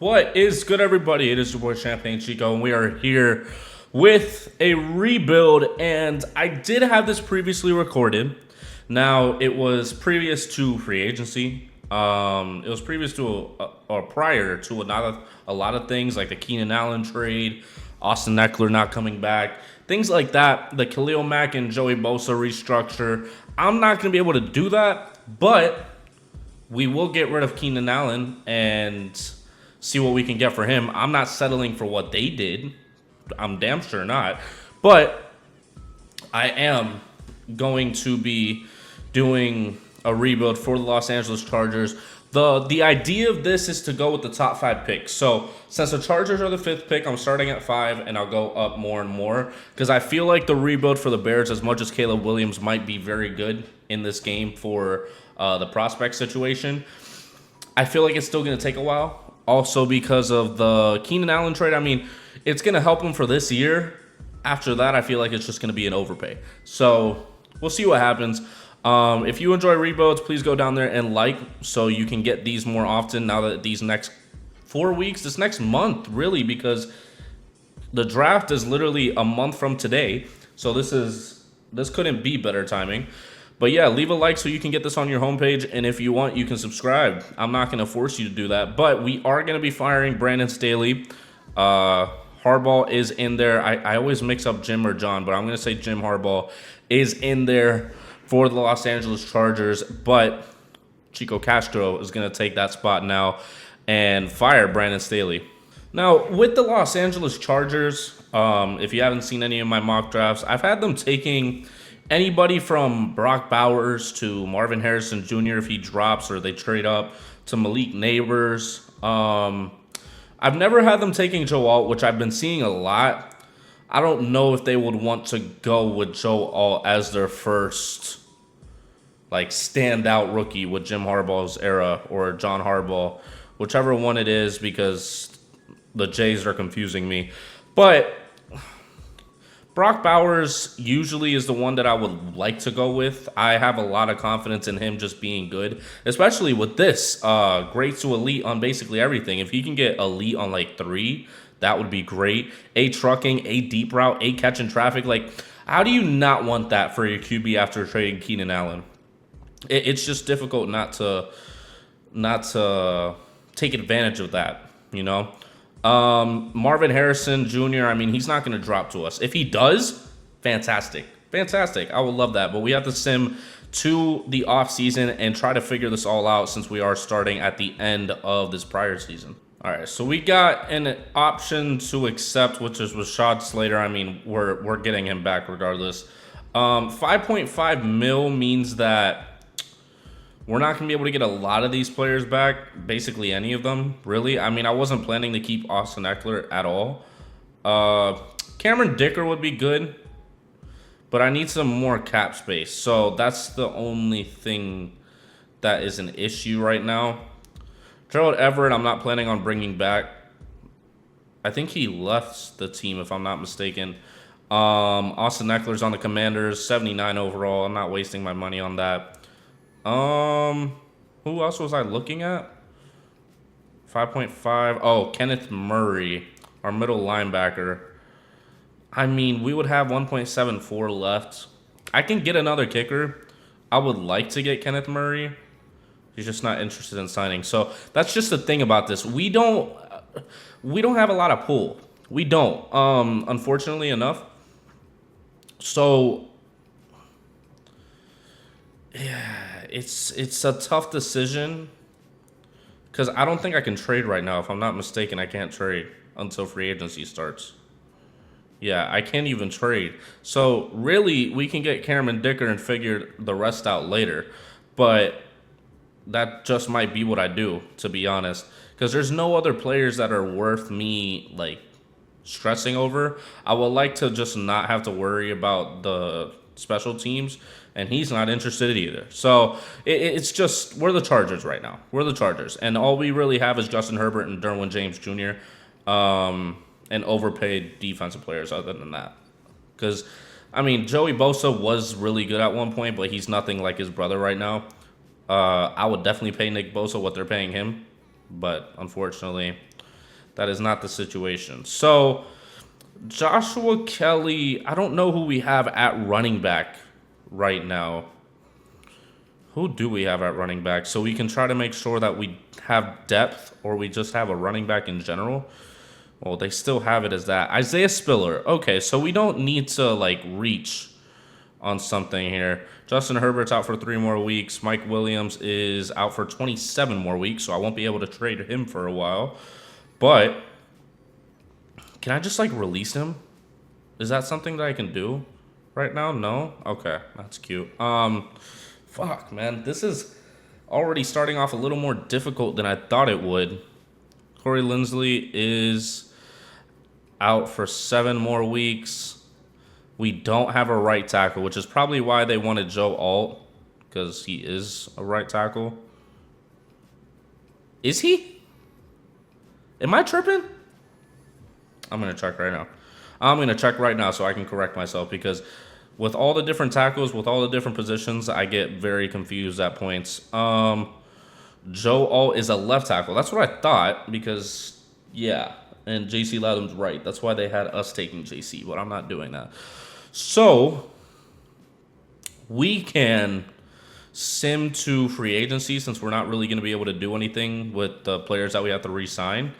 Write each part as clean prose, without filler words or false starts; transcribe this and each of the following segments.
What is good, everybody? It is your boy Champagne Chico, and we are here with a rebuild. And I did have this previously recorded. Now, it was previous to free agency. It was previous to or prior to a lot of things like the Keenan Allen trade, Austin Eckler not coming back, things like that. The Khalil Mack and Joey Bosa restructure. I'm not going to be able to do that, but we will get rid of Keenan Allen and see what we can get for him. I'm not settling for what they did. I'm damn sure not. But I am going to be doing a rebuild for the Los Angeles Chargers. The idea of this is to go with the top 5 picks. So since the Chargers are the 5th pick, I'm starting at 5, and I'll go up more and more. Because I feel like the rebuild for the Bears, as much as Caleb Williams might be very good in this game for the prospect situation, I feel like it's still going to take a while. Also because of the Keenan Allen trade. I mean, it's going to help him for this year. After that, I feel like it's just going to be an overpay. So we'll see what happens. If you enjoy rebuilds, please go down there and like so you can get these more often now that these next 4 weeks, this next month, really, because the draft is literally a month from today. So this couldn't be better timing. But yeah, leave a like so you can get this on your homepage, and if you want, you can subscribe. I'm not going to force you to do that, but we are going to be firing Brandon Staley. Harbaugh is in there. I always mix up Jim or John, but I'm going to say Jim Harbaugh is in there for the Los Angeles Chargers, but Chico Castro is going to take that spot now and fire Brandon Staley. Now, with the Los Angeles Chargers, if you haven't seen any of my mock drafts, I've had them taking anybody from Brock Bowers to Marvin Harrison Jr. if he drops or they trade up to Malik Neighbors. I've never had them taking Joe Alt, which I've been seeing a lot. I don't know if they would want to go with Joe Alt as their first standout rookie with Jim Harbaugh's era or John Harbaugh, whichever one it is, because the Jays are confusing me. But Brock Bowers usually is the one that I would like to go with. I have a lot of confidence in him just being good, especially with this great to elite on basically everything. If he can get elite on 3, that would be great. A trucking, a deep route, a catching traffic. How do you not want that for your QB after trading Keenan Allen? It's just difficult not to take advantage of that, you know? Marvin Harrison Jr., I mean, he's not going to drop to us. If he does, fantastic. Fantastic. I would love that. But we have to sim to the offseason and try to figure this all out since we are starting at the end of this prior season. All right, so we got an option to accept, which is Rashad Slater. I mean, we're getting him back regardless. 5.5 mil means that we're not going to be able to get a lot of these players back, basically any of them, really. I mean, I wasn't planning to keep Austin Eckler at all. Cameron Dicker would be good, but I need some more cap space. So that's the only thing that is an issue right now. Gerald Everett, I'm not planning on bringing back. I think he left the team, if I'm not mistaken. Austin Eckler's on the Commanders, 79 overall. I'm not wasting my money on that. Who else was I looking at? 5.5. Oh, Kenneth Murray, our middle linebacker. I mean, we would have 1.74 left. I can get another kicker. I would like to get Kenneth Murray. He's just not interested in signing. So that's just the thing about this. We don't have a lot of pull. We don't, unfortunately enough. So yeah, it's a tough decision because I don't think I can trade right now. If I'm not mistaken, I can't trade until free agency starts. Yeah, I can't even trade. So really, we can get Cameron Dicker and figure the rest out later. But that just might be what I do, to be honest, because there's no other players that are worth me stressing over. I would like to just not have to worry about the special teams, and he's not interested either. So it's just, we're the Chargers right now. We're the Chargers, and all we really have is Justin Herbert and Derwin James Jr. And overpaid defensive players other than that. Because, I mean, Joey Bosa was really good at one point, but he's nothing like his brother right now. I would definitely pay Nick Bosa what they're paying him, but unfortunately, That is not the situation. So Joshua Kelly, I don't know who we have at running back right now. Who do we have at running back? So we can try to make sure that we have depth, or we just have a running back in general. Well, they still have it as that. Isaiah Spiller. Okay, so we don't need to, like, reach on something here. Justin Herbert's out for 3 more weeks. Mike Williams is out for 27 more weeks, so I won't be able to trade him for a while. But can I just, like, release him? Is that something that I can do right now? No? Okay, that's cute. Fuck, man. This is already starting off a little more difficult than I thought it would. Corey Linsley is out for 7 more weeks. We don't have a right tackle, which is probably why they wanted Joe Alt, because he is a right tackle. Is he? Am I tripping? I'm going to check right now. I'm going to check right now so I can correct myself, because with all the different tackles, with all the different positions, I get very confused at points. Joe Alt is a left tackle. That's what I thought, because, yeah, and J.C. Latham's right. That's why they had us taking J.C., but I'm not doing that. So we can sim to free agency, since we're not really going to be able to do anything with the players that we have to re-sign,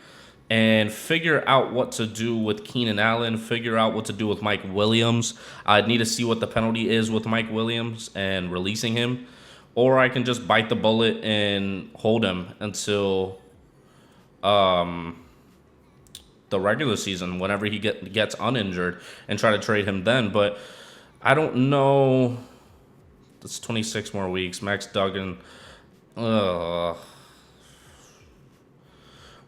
and figure out what to do with Keenan Allen, figure out what to do with Mike Williams. I'd need to see what the penalty is with Mike Williams and releasing him. Or I can just bite the bullet and hold him until the regular season, whenever he gets uninjured, and try to trade him then. But I don't know. That's 26 more weeks. Max Duggan. We're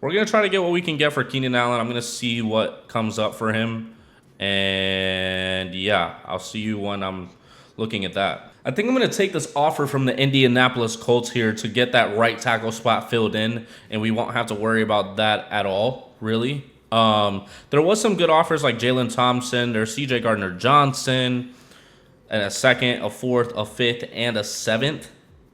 going to try to get what we can get for Keenan Allen. I'm going to see what comes up for him. And, yeah, I'll see you when I'm looking at that. I think I'm going to take this offer from the Indianapolis Colts here to get that right tackle spot filled in, and we won't have to worry about that at all, really. There was some good offers like Jalen Thompson. There's C.J. Gardner-Johnson, and a second, a fourth, a fifth, and a seventh.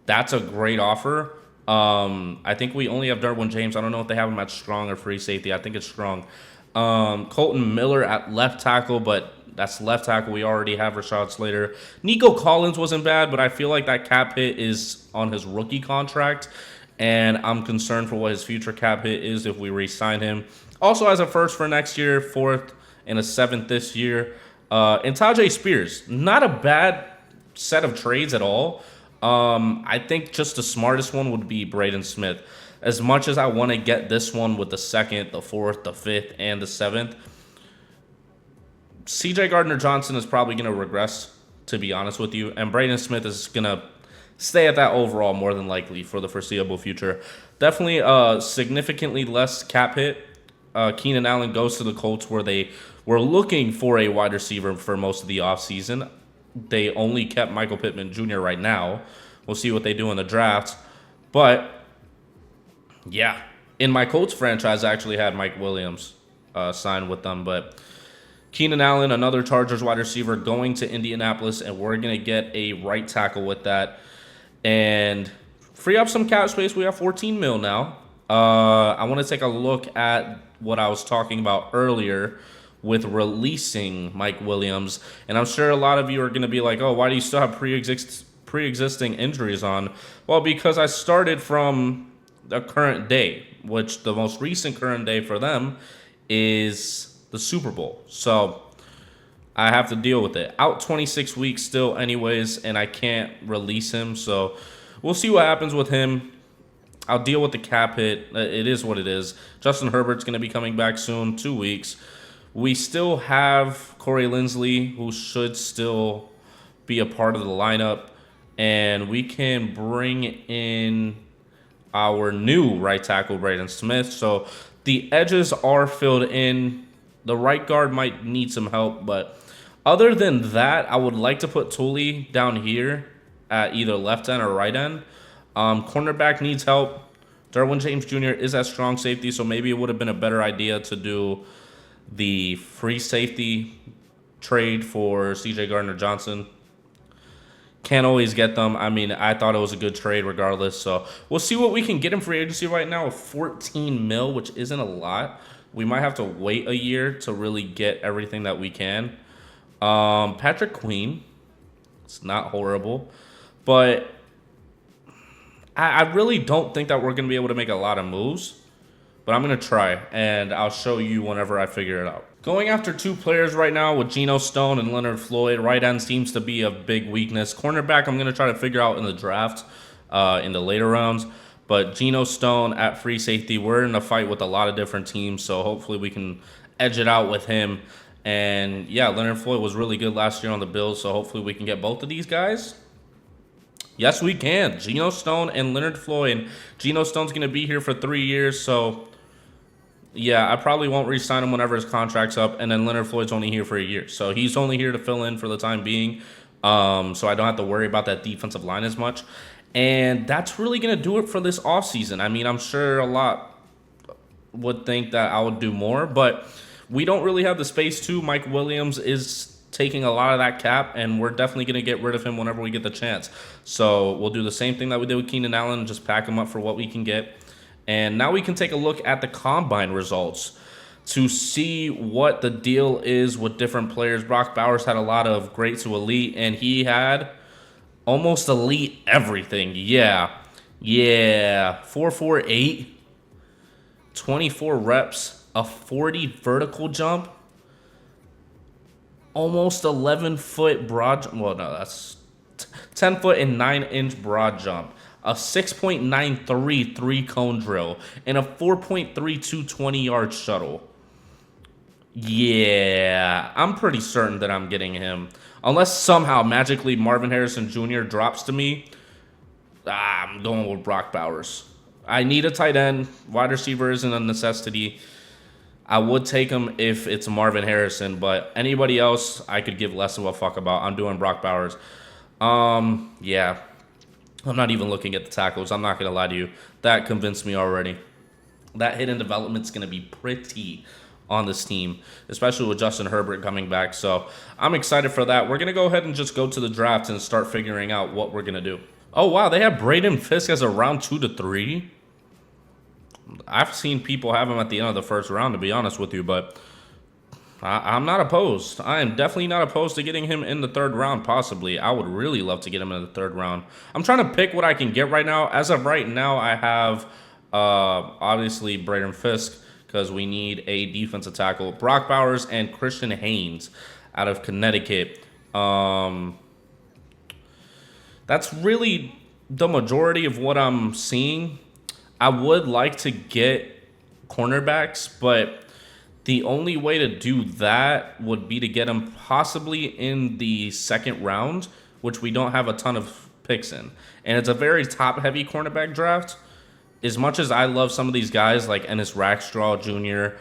That's a great offer. I think we only have Derwin James. I don't know if they have him at strong or free safety. I think it's strong. Colton Miller at left tackle, but that's left tackle. We already have Rashad Slater. Nico Collins wasn't bad, but I feel like that cap hit is on his rookie contract, and I'm concerned for what his future cap hit is if we re-sign him. Also has a first for next year, fourth, and a seventh this year. And Tajay Spears, not a bad set of trades at all. I think just the smartest one would be Braden Smith. As much as I want to get this one with the second, the fourth, the fifth, and the seventh, C.J. Gardner-Johnson is probably going to regress, to be honest with you, and Braden Smith is going to stay at that overall more than likely for the foreseeable future. Definitely significantly less cap hit. Keenan Allen goes to the Colts, where they were looking for a wide receiver for most of the offseason. They only kept Michael Pittman Jr. right now. We'll see what they do in the draft. But, yeah, in my Colts franchise, I actually had Mike Williams sign with them. But Keenan Allen, another Chargers wide receiver, going to Indianapolis, and we're going to get a right tackle with that. And free up some cap space. We have $14 million now. I want to take a look at what I was talking about earlier with releasing Mike Williams. And I'm sure a lot of you are going to be like, oh, why do you still have pre-existing injuries on? Well, because I started from the current day, which the most recent current day for them is the Super Bowl. So I have to deal with it. Out 26 weeks still anyways, and I can't release him. So we'll see what happens with him. I'll deal with the cap hit. It is what it is. Justin Herbert's going to be coming back soon, 2 weeks. We still have Corey Linsley, who should still be a part of the lineup. And we can bring in our new right tackle, Braden Smith. So the edges are filled in. The right guard might need some help. But other than that, I would like to put Tully down here at either left end or right end. Cornerback needs help. Derwin James Jr. is at strong safety, so maybe it would have been a better idea to do the free safety trade for C.J. Gardner-Johnson. Can't always get them. I mean, I thought it was a good trade regardless. So we'll see what we can get in free agency right now with 14 mil, which isn't a lot. We might have to wait a year to really get everything that we can. Patrick Queen, it's not horrible, but I really don't think that we're going to be able to make a lot of moves. But I'm going to try, and I'll show you whenever I figure it out. Going after two players right now with Geno Stone and Leonard Floyd. Right end seems to be a big weakness. Cornerback, I'm going to try to figure out in the draft in the later rounds. But Geno Stone at free safety, we're in a fight with a lot of different teams, so hopefully we can edge it out with him. And, yeah, Leonard Floyd was really good last year on the Bills, so hopefully we can get both of these guys. Yes, we can. Geno Stone and Leonard Floyd. Geno Stone's going to be here for 3 years, so... yeah, I probably won't re-sign him whenever his contract's up, and then Leonard Floyd's only here for a year. So he's only here to fill in for the time being, so I don't have to worry about that defensive line as much. And that's really going to do it for this offseason. I mean, I'm sure a lot would think that I would do more, but we don't really have the space to. Mike Williams is taking a lot of that cap, and we're definitely going to get rid of him whenever we get the chance. So we'll do the same thing that we did with Keenan Allen and just pack him up for what we can get. And now we can take a look at the combine results to see what the deal is with different players. Brock Bowers had a lot of great to elite, and he had almost elite everything. Yeah. 4.48, 24 reps, a 40 vertical jump, almost 11-foot broad jump. Well, no, that's 10-foot and 9-inch broad jump. A 6.93 three-cone drill, and a 4.32 20-yard shuttle. Yeah, I'm pretty certain that I'm getting him. Unless somehow, magically, Marvin Harrison Jr. drops to me, I'm going with Brock Bowers. I need a tight end. Wide receiver isn't a necessity. I would take him if it's Marvin Harrison, but anybody else I could give less of a fuck about. I'm doing Brock Bowers. Yeah. I'm not even looking at the tackles. I'm not going to lie to you. That convinced me already. That hidden development's going to be pretty on this team, especially with Justin Herbert coming back. So I'm excited for that. We're going to go ahead and just go to the draft and start figuring out what we're going to do. Oh, wow. They have Braden Fisk as a round 2 to 3. I've seen people have him at the end of the first round, to be honest with you, but I'm not opposed. I am definitely not opposed to getting him in the 3rd round, possibly. I would really love to get him in the 3rd round. I'm trying to pick what I can get right now. As of right now, I have, obviously, Braden Fisk, because we need a defensive tackle. Brock Bowers and Christian Haynes out of Connecticut. That's really the majority of what I'm seeing. I would like to get cornerbacks, but the only way to do that would be to get him possibly in the 2nd round, which we don't have a ton of picks in. And it's a very top-heavy cornerback draft. As much as I love some of these guys like Ennis Rackstraw Jr.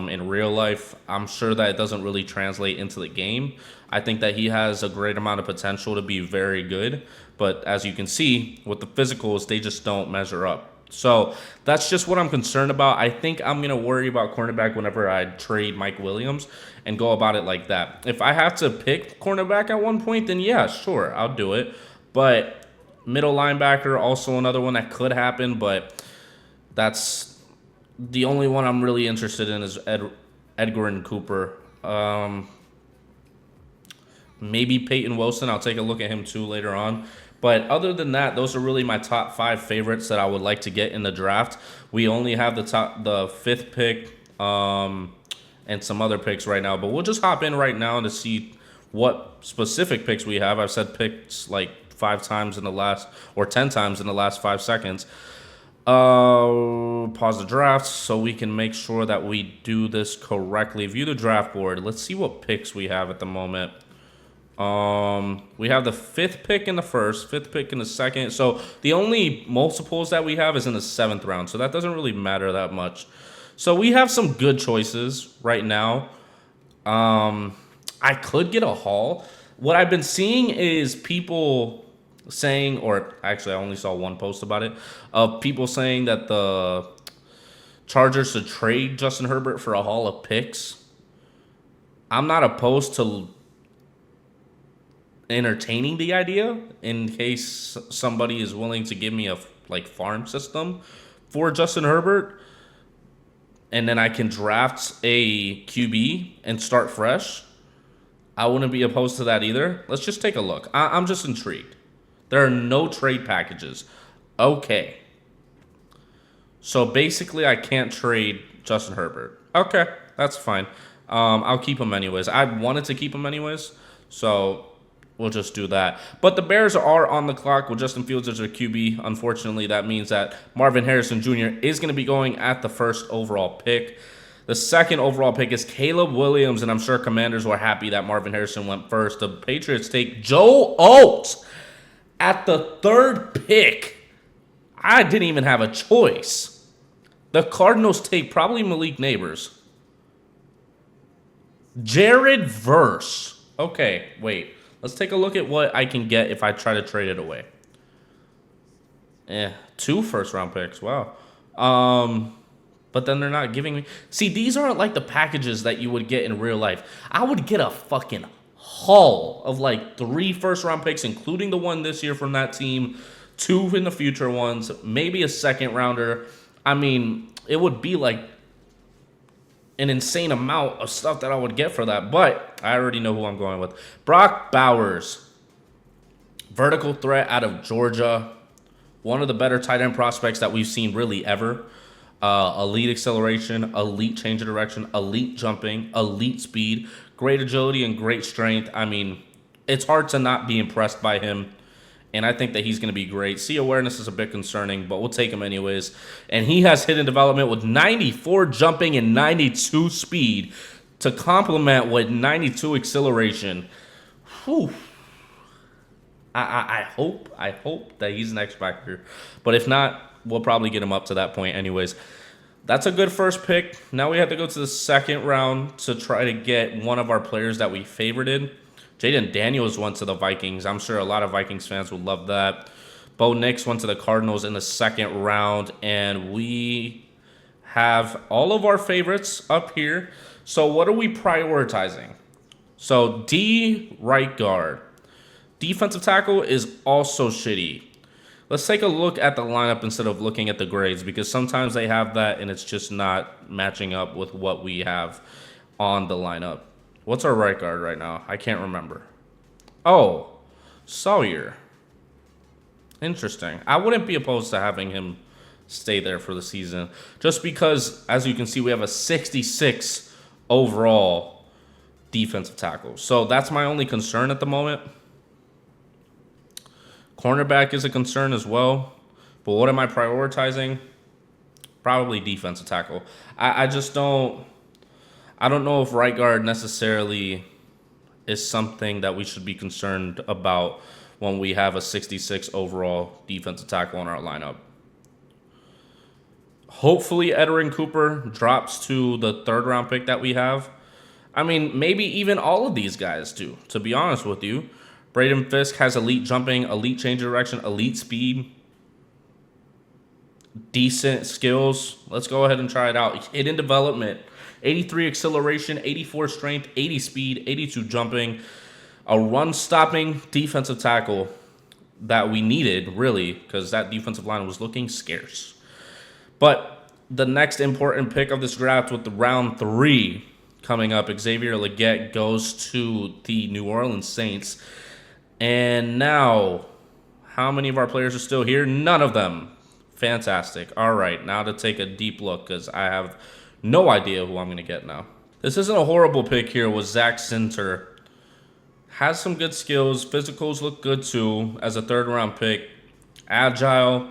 In real life, I'm sure that it doesn't really translate into the game. I think that he has a great amount of potential to be very good. But as you can see, with the physicals, they just don't measure up. So that's just what I'm concerned about. I think I'm going to worry about cornerback whenever I trade Mike Williams and go about it like that. If I have to pick cornerback at one point, then yeah, sure, I'll do it. But middle linebacker, also another one that could happen, but that's the only one I'm really interested in is Edgar and Cooper. Maybe Peyton Wilson. I'll take a look at him too later on. But other than that, those are really my top 5 favorites that I would like to get in the draft. We only have the 5th pick and some other picks right now. But we'll just hop in right now to see what specific picks we have. I've said picks like 5 times in the last, or 10 times in the last 5 seconds. Pause the draft so we can make sure that we do this correctly. View the draft board. Let's see what picks we have at the moment. We have the 5th pick in the 1st, 5th pick in the 2nd. So the only multiples that we have is in the 7th round. So that doesn't really matter that much. So we have some good choices right now. I could get a haul. What I've been seeing is people saying, or actually I only saw one post about it, of people saying that the Chargers should trade Justin Herbert for a haul of picks. I'm not opposed to entertaining the idea in case somebody is willing to give me a like farm system for Justin Herbert, and then I can draft a QB and start fresh. I wouldn't be opposed to that either. Let's just take a look. I'm just intrigued. There are no trade packages. Okay. So basically, I can't trade Justin Herbert. Okay, that's fine. I'll keep him anyways. I wanted to keep him anyways, so we'll just do that. But the Bears are on the clock with Justin Fields as their QB. Unfortunately, that means that Marvin Harrison Jr. is going to be going at the first overall pick. The second overall pick is Caleb Williams, and I'm sure Commanders were happy that Marvin Harrison went first. The Patriots take Joe Alt at the third pick. I didn't even have a choice. The Cardinals take probably Malik Neighbors. Jared Verse. Okay, wait. Let's take a look at what I can get if I try to trade it away. 2 first-round picks. Wow. But then they're not giving me... See, these aren't like the packages that you would get in real life. I would get a fucking haul of like 3 first-round picks, including the one this year from that team, 2 in the future ones, maybe a second-rounder. I mean, it would be like an insane amount of stuff that I would get for that, but I already know who I'm going with. Brock Bowers, vertical threat out of Georgia, one of the better tight end prospects that we've seen really ever. Elite acceleration, elite change of direction, elite jumping, elite speed, great agility, and great strength. I mean, it's hard to not be impressed by him. And I think that he's going to be great. See, awareness is a bit concerning, but we'll take him anyways. And he has hidden development with 94 jumping and 92 speed to complement with 92 acceleration. Whew. I hope that he's an X factor. But if not, we'll probably get him up to that point anyways. That's a good first pick. Now we have to go to the second round to try to get one of our players that we favorited. Jaden Daniels went to the Vikings. I'm sure a lot of Vikings fans would love that. Bo Nix went to the Cardinals in the second round. And we have all of our favorites up here. So what are we prioritizing? So D, right guard. Defensive tackle is also shitty. Let's take a look at the lineup instead of looking at the grades, because sometimes they have that and it's just not matching up with what we have on the lineup. What's our right guard right now? I can't remember. Oh, Sawyer. Interesting. I wouldn't be opposed to having him stay there for the season, just because, as you can see, we have a 66 overall defensive tackle. So that's my only concern at the moment. Cornerback is a concern as well. But what am I prioritizing? Probably defensive tackle. I just don't... I don't know if right guard necessarily is something that we should be concerned about when we have a 66 overall defensive tackle in our lineup. Hopefully, Edgerrin Cooper drops to the third round pick that we have. I mean, maybe even all of these guys do, to be honest with you. Braden Fisk has elite jumping, elite change of direction, elite speed, decent skills. Let's go ahead and try it out. Hidden development, 83 acceleration, 84 strength, 80 speed, 82 jumping, a run-stopping defensive tackle that we needed, really, because that defensive line was looking scarce. But the next important pick of this draft with the round 3 coming up, Xavier Legette goes to the New Orleans Saints. And now, how many of our players are still here? None of them. Fantastic. All right, now to take a deep look, because I have no idea who I'm going to get now. This isn't a horrible pick here with Zach Sinter. Has some good skills. Physicals look good too as a third-round pick. Agile.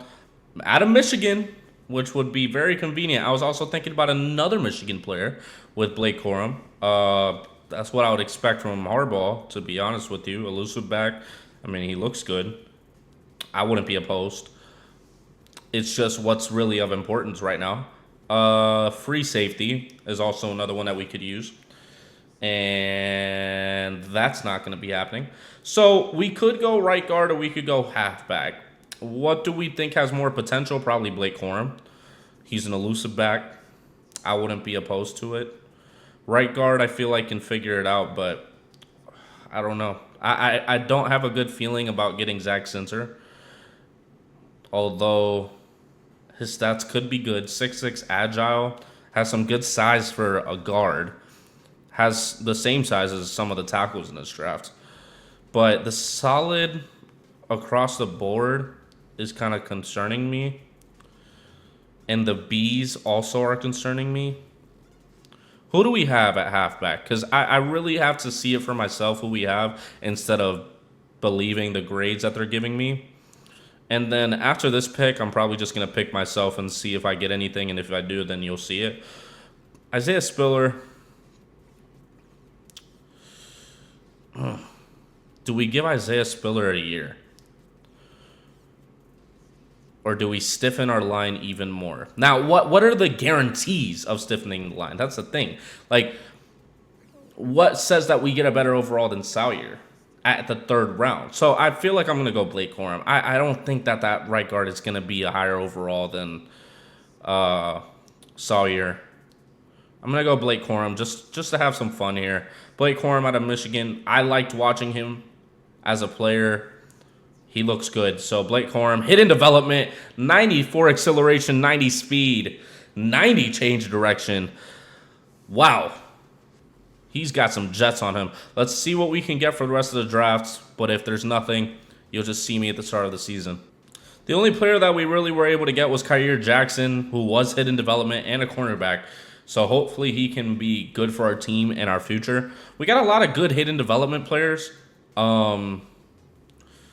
Out of Michigan, which would be very convenient. I was also thinking about another Michigan player with Blake Corum. That's what I would expect from Harbaugh, to be honest with you. Elusive back. I mean, he looks good. I wouldn't be opposed. It's just what's really of importance right now. Free safety is also another one that we could use. And that's not going to be happening. So we could go right guard or we could go halfback. What do we think has more potential? Probably Blake Corum. He's an elusive back. I wouldn't be opposed to it. Right guard, I feel like can figure it out, but I don't know. I don't have a good feeling about getting Zach Sinter, although his stats could be good. 6'6", agile, has some good size for a guard, has the same size as some of the tackles in this draft. But the solid across the board is kind of concerning me. And the Bs also are concerning me. Who do we have at halfback? Because I really have to see it for myself who we have instead of believing the grades that they're giving me. And then after this pick, I'm probably just going to pick myself and see if I get anything. And if I do, then you'll see it. Isaiah Spiller. Do we give Isaiah Spiller a year? Or do we stiffen our line even more? Now, what are the guarantees of stiffening the line? That's the thing. Like, what says that we get a better overall than Sawyer at the third round? So I feel like I'm going to go Blake Corum. I don't think that right guard is going to be a higher overall than Sawyer. I'm going to go Blake Corum just to have some fun here. Blake Corum out of Michigan. I liked watching him as a player. He looks good. So Blake Corum, hidden development, 94 acceleration, 90 speed, 90 change direction. Wow. He's got some jets on him. Let's see what we can get for the rest of the drafts. But if there's nothing, you'll just see me at the start of the season. The only player that we really were able to get was Kyer Jackson, who was hidden development and a cornerback. So hopefully he can be good for our team and our future. We got a lot of good hidden development players.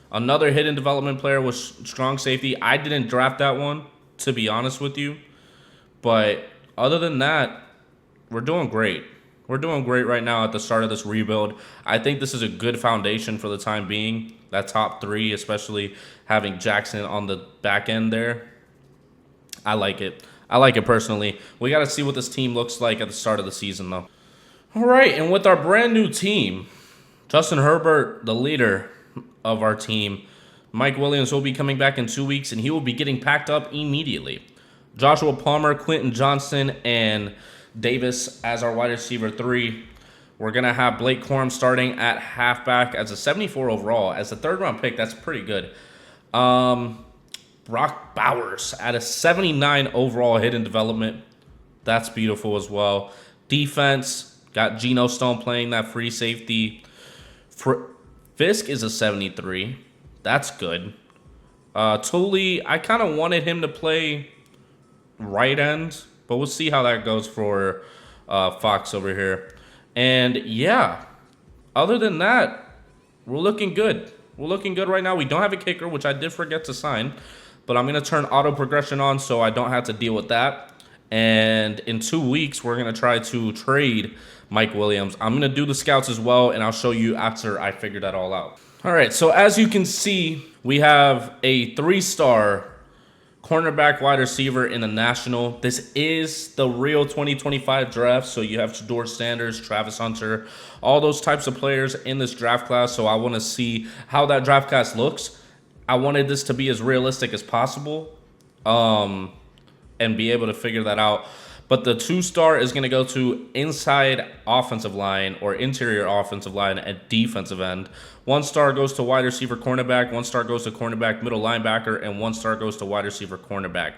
Another hidden development player was strong safety. I didn't draft that one, to be honest with you. But other than that, we're doing great. We're doing great right now at the start of this rebuild. I think this is a good foundation for the time being. That top three, especially having Jackson on the back end there. I like it. I like it personally. We got to see what this team looks like at the start of the season, though. All right, and with our brand new team, Justin Herbert, the leader of our team. Mike Williams will be coming back in 2 weeks, and he will be getting packed up immediately. Joshua Palmer, Quentin Johnson, and Davis as our wide receiver 3. We're going to have Blake Corum starting at halfback as a 74 overall. As a third-round pick, that's pretty good. Brock Bowers at a 79 overall hidden development. That's beautiful as well. Defense, got Geno Stone playing that free safety. Fisk is a 73. That's good. Tully, I kind of wanted him to play right end, but we'll see how that goes for Fox over here. And yeah, other than that, we're looking good. We're looking good right now. We don't have a kicker, which I did forget to sign, but I'm going to turn auto progression on so I don't have to deal with that. And in 2 weeks, we're going to try to trade Mike Williams. I'm going to do the scouts as well, and I'll show you after I figure that all out. All right, so as you can see, we have a 3-star cornerback wide receiver in the National. This is the real 2025 draft, so you have Shedeur Sanders, Travis Hunter, all those types of players in this draft class, so I want to see how that draft class looks. I wanted this to be as realistic as possible and be able to figure that out. But the 2-star is going to go to inside offensive line or interior offensive line at defensive end. 1-star goes to wide receiver cornerback. 1-star goes to cornerback middle linebacker. And 1-star goes to wide receiver cornerback.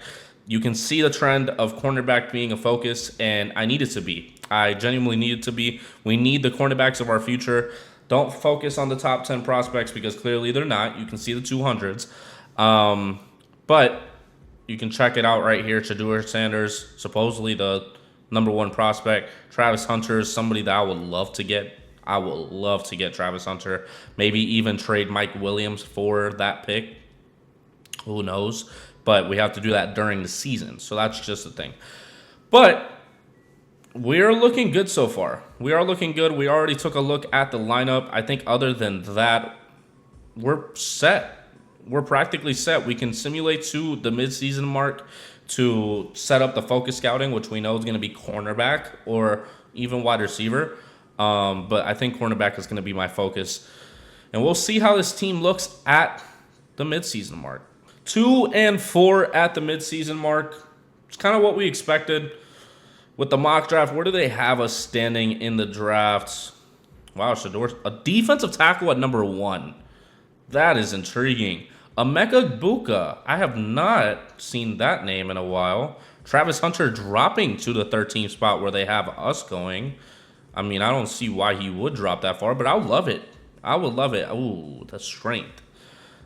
You can see the trend of cornerback being a focus, and I need it to be. I genuinely need it to be. We need the cornerbacks of our future. Don't focus on the top 10 prospects because clearly they're not. You can see the 200s. But you can check it out right here. Shedeur Sanders, supposedly the #1 prospect. Travis Hunter is somebody that I would love to get. I would love to get Travis Hunter. Maybe even trade Mike Williams for that pick. Who knows? But we have to do that during the season. So that's just the thing. But we're looking good so far. We are looking good. We already took a look at the lineup. I think other than that, we're set. We're practically set. We can simulate to the midseason mark to set up the focus scouting, which we know is going to be cornerback or even wide receiver. But I think cornerback is going to be my focus. And we'll see how this team looks at the midseason mark. 2 and 4 at the midseason mark. It's kind of what we expected. With the mock draft, where do they have us standing in the drafts? Wow, Shador, a defensive tackle at number 1. That is intriguing. Emeka Buka. I have not seen that name in a while. Travis Hunter dropping to the 13th spot where they have us going. I mean, I don't see why he would drop that far, but I would love it. I would love it. Ooh, the strength.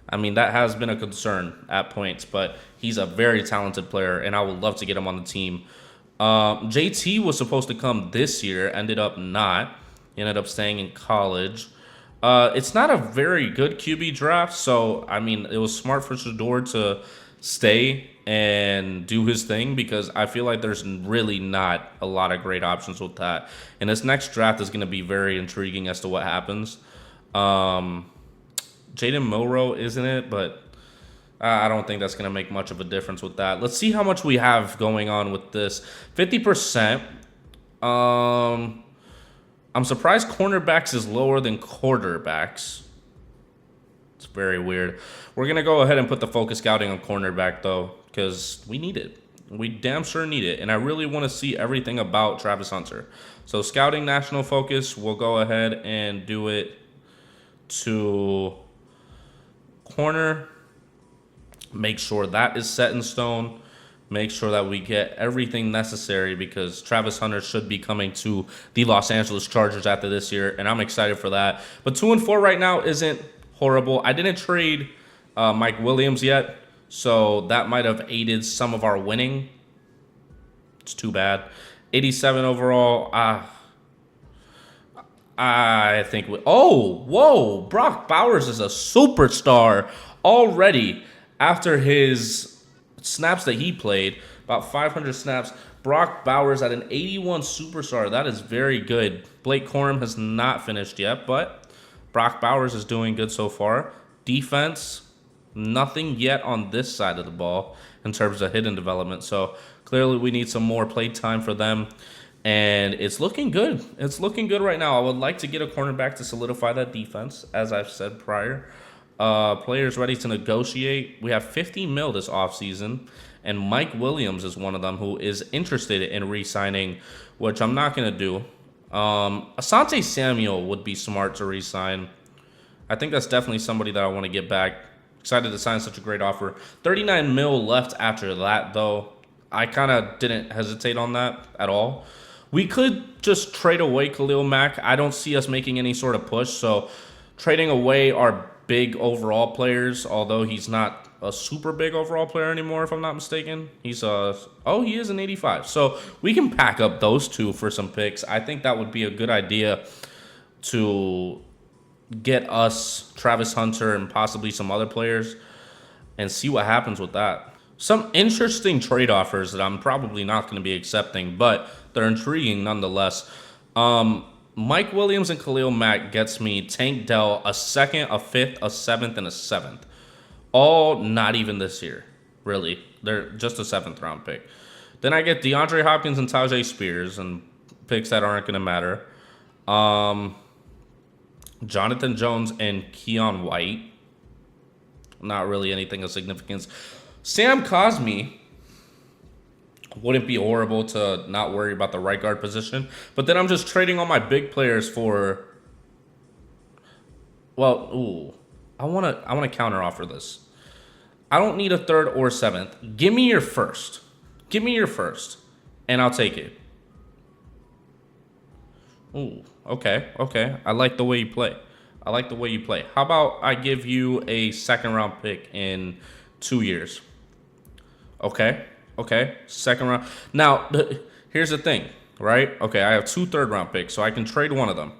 I mean, that has been a concern at points, but he's a very talented player, and I would love to get him on the team. JT was supposed to come this year, ended up not. He ended up staying in college. It's not a very good QB draft, so, I mean, it was smart for Shador to stay and do his thing because I feel like there's really not a lot of great options with that. And this next draft is going to be very intriguing as to what happens. Jaden Milroe, isn't it? But I don't think that's going to make much of a difference with that. Let's see how much we have going on with this. 50%. I'm surprised cornerbacks is lower than quarterbacks. It's very weird. We're going to go ahead and put the focus scouting on cornerback, though, because we need it. We damn sure need it. And I really want to see everything about Travis Hunter. So scouting national focus, we'll go ahead and do it to corner. Make sure that is set in stone. Make sure that we get everything necessary because Travis Hunter should be coming to the Los Angeles Chargers after this year, and I'm excited for that. But 2-4 right now isn't horrible. I didn't trade Mike Williams yet, so that might have aided some of our winning. It's too bad. 87 overall. I think whoa, Brock Bowers is a superstar already after his snaps that he played, about 500 snaps. Brock Bowers at an 81 superstar. That is very good. Blake Corum has not finished yet, but Brock Bowers is doing good so far. Defense, nothing yet on this side of the ball in terms of hidden development. So clearly we need some more play time for them. And it's looking good. It's looking good right now. I would like to get a cornerback to solidify that defense, as I've said prior. Players ready to negotiate. We have $50 million this offseason, and Mike Williams is one of them who is interested in re-signing, which I'm not going to do. Asante Samuel would be smart to re-sign. I think that's definitely somebody that I want to get back. Excited to sign such a great offer. $39 million left after that, though. I kind of didn't hesitate on that at all. We could just trade away Khalil Mack. I don't see us making any sort of push, so trading away our big overall players, although he's not a super big overall player anymore, if I'm not mistaken. He is an 85. So we can pack up those two for some picks. I think that would be a good idea to get us Travis Hunter and possibly some other players and see what happens with that. Some interesting trade offers that I'm probably not going to be accepting, but they're intriguing nonetheless. Mike Williams and Khalil Mack gets me Tank Dell, a second, a fifth, a seventh, and a seventh. All not even this year, really. They're just a 7th round pick. Then I get DeAndre Hopkins and Tajay Spears and picks that aren't going to matter. Jonathan Jones and Keon White. Not really anything of significance. Sam Cosmi wouldn't be horrible to not worry about the right guard position. But then I'm just trading all my big players for... Well, I want to counter offer this. I don't need a 3rd or 7th. Give me your first. Give me your first, and I'll take it. Ooh, okay. I like the way you play. How about I give you a 2nd round pick in 2 years? Okay. 2nd round. Now, here's the thing, right? Okay, I have 2 3rd round picks, so I can trade one of them.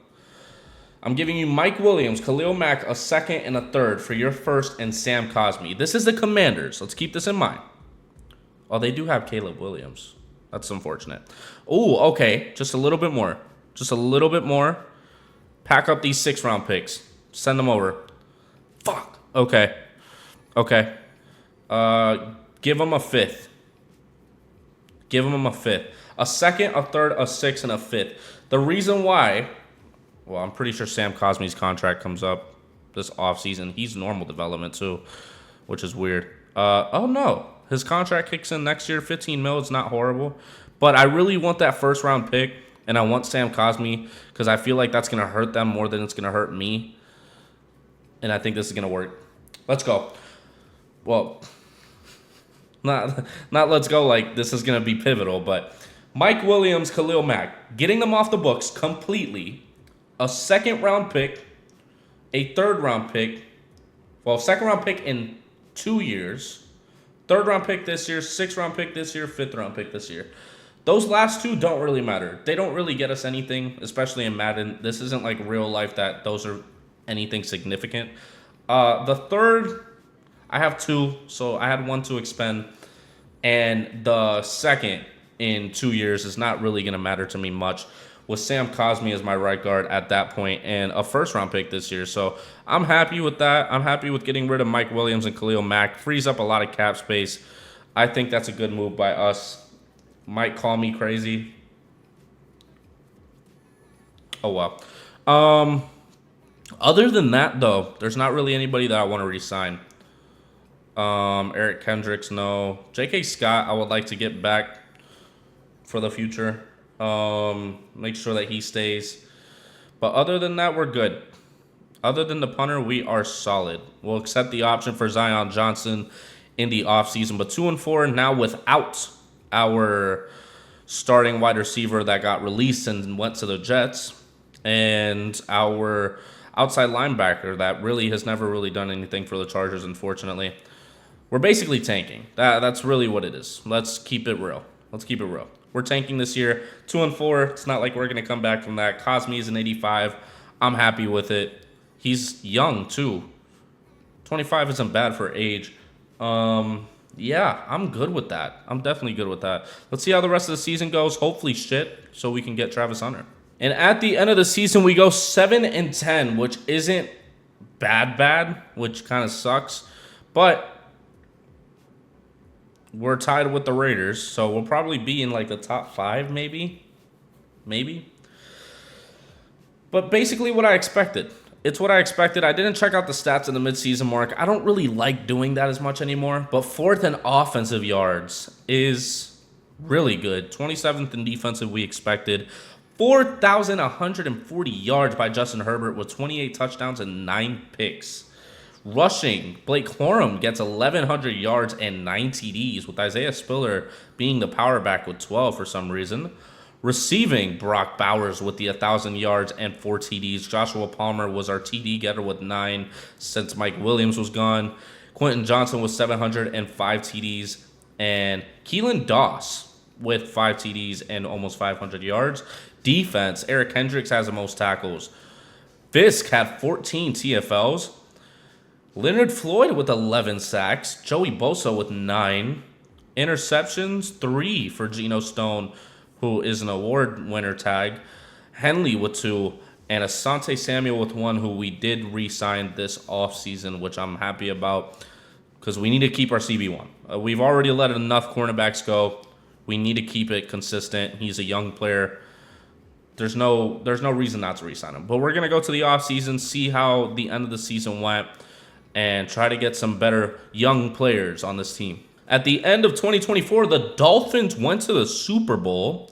I'm giving you Mike Williams, Khalil Mack, a 2nd and a 3rd for your 1st, and Sam Cosmi. This is the Commanders. Let's keep this in mind. Oh, they do have Caleb Williams. That's unfortunate. Ooh, okay. Just a little bit more. Pack up these 6th round picks. Send them over. Fuck. Okay. Give them a 5th. A 2nd, a 3rd, a 6th, and a 5th. The reason why... Well, I'm pretty sure Sam Cosmi's contract comes up this offseason. He's normal development, too, which is weird. Oh, no. His contract kicks in next year, $15 million. It's not horrible. But I really want that 1st round pick And I want Sam Cosmi because I feel like that's going to hurt them more than it's going to hurt me. And I think this is going to work. Let's go. Well, not let's go like this is going to be pivotal, but Mike Williams, Khalil Mack, getting them off the books completely. A second-round pick, a third-round pick, well, second-round pick in 2 years, third-round pick this year, sixth-round pick this year, fifth-round pick this year. Those last two don't really matter. They don't really get us anything, especially in Madden. This isn't like real life that those are anything significant. The third, I have two, so I had one to expend. And the second in 2 years is not really going to matter to me much, with Sam Cosmi as my right guard at that point and a first-round pick this year. So I'm happy with that. I'm happy with getting rid of Mike Williams and Khalil Mack. Frees up a lot of cap space. I think that's a good move by us. Might call me crazy. Oh, well. Other than that, though, there's not really anybody that I want to re-sign. Eric Kendricks, no. J.K. Scott, I would like to get back for the future. Make sure that he stays. But other than that, we're good. Other than the punter, we are solid. We'll accept the option for Zion Johnson in the offseason. But 2-4 now without our starting wide receiver that got released and went to the Jets. And our outside linebacker that really has never really done anything for the Chargers, unfortunately. We're basically tanking. That's really what it is. Let's keep it real. We're tanking this year. 2-4. It's not like we're going to come back from that. Cosmi is an 85. I'm happy with it. He's young, too. 25 isn't bad for age. Yeah, I'm good with that. I'm definitely good with that. Let's see how the rest of the season goes. Hopefully shit, so we can get Travis Hunter. And at the end of the season, we go 7-10, which isn't bad, which kind of sucks. But we're tied with the Raiders, so we'll probably be in like the top 5, maybe. But basically what I expected. It's what I expected. I didn't check out the stats in the midseason mark. I don't really like doing that as much anymore. But 4th in offensive yards is really good. 27th in defensive, we expected. 4,140 yards by Justin Herbert with 28 touchdowns and 9 picks. Rushing, Blake Corum gets 1,100 yards and 9 TDs, with Isaiah Spiller being the power back with 12 for some reason. Receiving, Brock Bowers with the 1,000 yards and 4 TDs. Joshua Palmer was our TD getter with 9 since Mike Williams was gone. Quentin Johnson with 705 TDs. And Keelan Doss with 5 TDs and almost 500 yards. Defense, Eric Hendricks has the most tackles. Fisk had 14 TFLs. Leonard Floyd with 11 sacks. Joey Bosa with 9. Interceptions, 3 for Geno Stone, who is an award winner tag. Henley with 2. And Asante Samuel with 1, who we did re-sign this offseason, which I'm happy about because we need to keep our CB1. We've already let enough cornerbacks go. We need to keep it consistent. He's a young player. There's no reason not to re-sign him. But we're going to go to the offseason, see how the end of the season went, and try to get some better young players on this team. At the end of 2024, the Dolphins went to the Super Bowl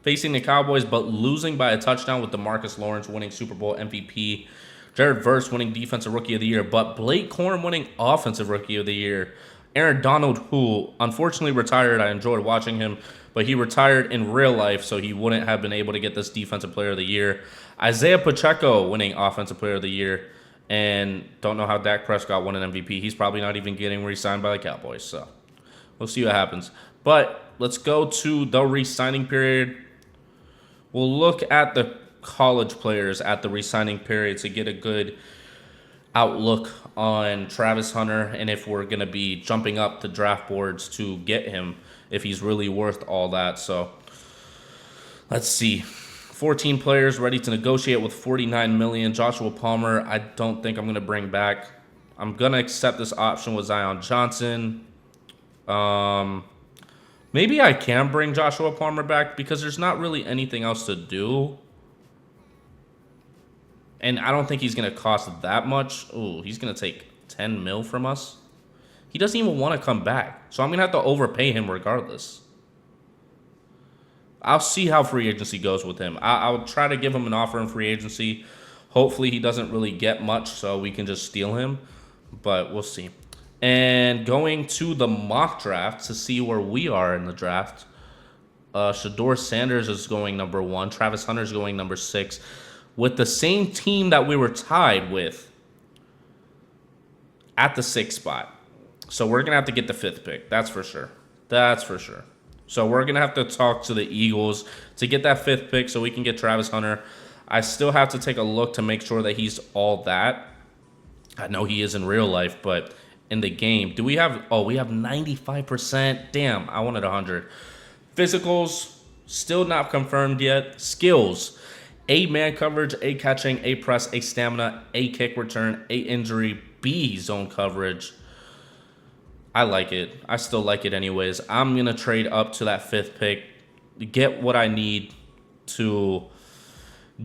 facing the Cowboys, but losing by a touchdown, with DeMarcus Lawrence winning Super Bowl MVP, Jared Verse winning Defensive Rookie of the Year, but Blake Corum winning Offensive Rookie of the Year. Aaron Donald, who unfortunately retired, I enjoyed watching him, but he retired in real life, so he wouldn't have been able to get this Defensive Player of the Year. Isaiah Pacheco winning Offensive Player of the Year, and don't know how Dak Prescott won an MVP. He's probably not even getting re-signed by the Cowboys, so we'll see what happens. But let's go to the re-signing period. We'll look at the college players at the re-signing period to get a good outlook on Travis Hunter and if we're going to be jumping up the draft boards to get him, if he's really worth all that. So let's see. 14 players ready to negotiate with $49 million. Joshua Palmer, I don't think I'm going to bring back. I'm going to accept this option with Zion Johnson. Maybe I can bring Joshua Palmer back because there's not really anything else to do. And I don't think he's going to cost that much. Ooh, he's going to take 10 mil from us. He doesn't even want to come back. So I'm going to have to overpay him regardless. I'll see how free agency goes with him. I'll try to give him an offer in free agency. Hopefully he doesn't really get much, so we can just steal him. But we'll see. And going to the mock draft to see where we are in the draft. Shador Sanders is going number 1. Travis Hunter is going number 6. With the same team that we were tied with at the 6th spot. So we're going to have to get the 5th pick. That's for sure. That's for sure. So we're going to have to talk to the Eagles to get that 5th pick so we can get Travis Hunter. I still have to take a look to make sure that he's all that. I know he is in real life, but in the game, do we have... Oh, we have 95%. Damn, I wanted 100. Physicals, still not confirmed yet. Skills, A, man coverage, A, catching, A, press, A, stamina, A, kick return, A, injury, B, zone coverage. I like it. I still like it anyways. I'm going to trade up to that 5th pick, get what I need to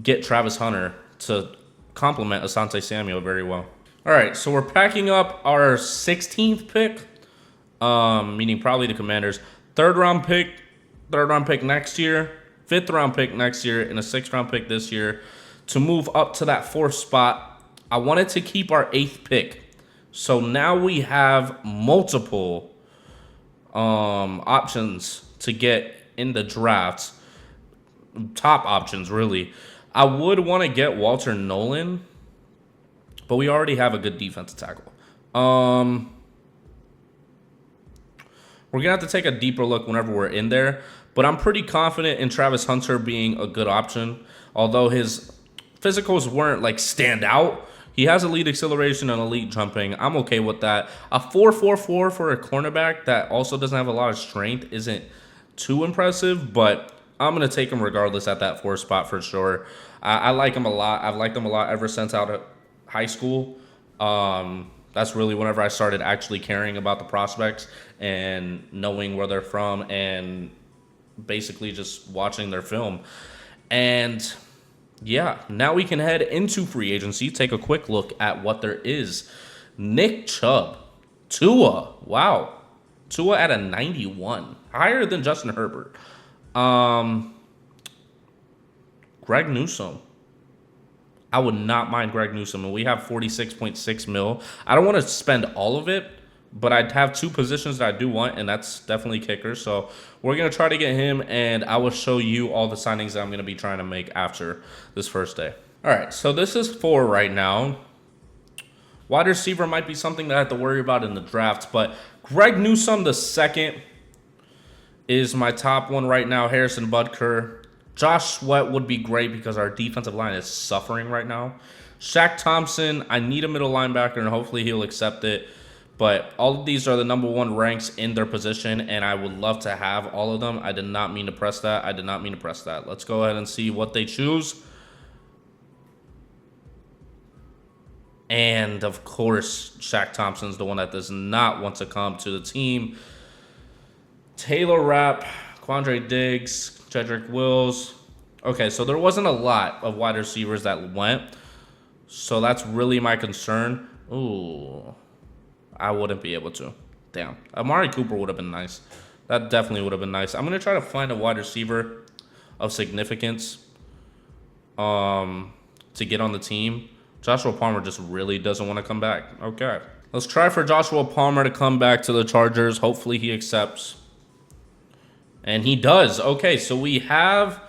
get Travis Hunter to complement Asante Samuel very well. All right, so we're packing up our 16th pick, meaning probably the Commanders. Third round pick next year, 5th round pick next year, and a 6th round pick this year to move up to that 4th spot. I wanted to keep our 8th pick. So now we have multiple options to get in the draft. Top options, really. I would want to get Walter Nolan, but we already have a good defensive tackle. We're going to have to take a deeper look whenever we're in there. But I'm pretty confident in Travis Hunter being a good option. Although his physicals weren't like stand out. He has elite acceleration and elite jumping. I'm okay with that. A 4.44 for a cornerback that also doesn't have a lot of strength isn't too impressive, but I'm going to take him regardless at that 4th spot for sure. I like him a lot. I've liked him a lot ever since out of high school. That's really whenever I started actually caring about the prospects and knowing where they're from and basically just watching their film. And yeah, now we can head into free agency, take a quick look at what there is. Nick Chubb, Tua, wow. Tua at a 91, higher than Justin Herbert. Greg Newsome. I would not mind Greg Newsome, and we have 46.6 mil. I don't want to spend all of it, but I have 2 positions that I do want, and that's definitely kickers. So we're going to try to get him, and I will show you all the signings that I'm going to be trying to make after this first day. All right, so this is 4 right now. Wide receiver might be something that I have to worry about in the draft, but Greg Newsome the second is my top one right now. Harrison Butker. Josh Sweat would be great because our defensive line is suffering right now. Shaq Thompson, I need a middle linebacker, and hopefully he'll accept it. But all of these are the number 1 ranks in their position, and I would love to have all of them. I did not mean to press that. Let's go ahead and see what they choose. And, of course, Shaq Thompson's the one that does not want to come to the team. Taylor Rapp, Quandre Diggs, Jedrick Wills. Okay, so there wasn't a lot of wide receivers that went. So that's really my concern. Ooh, I wouldn't be able to. Damn. Amari Cooper would have been nice. That definitely would have been nice. I'm going to try to find a wide receiver of significance to get on the team. Joshua Palmer just really doesn't want to come back. Okay. Let's try for Joshua Palmer to come back to the Chargers. Hopefully he accepts. And he does. Okay, so we have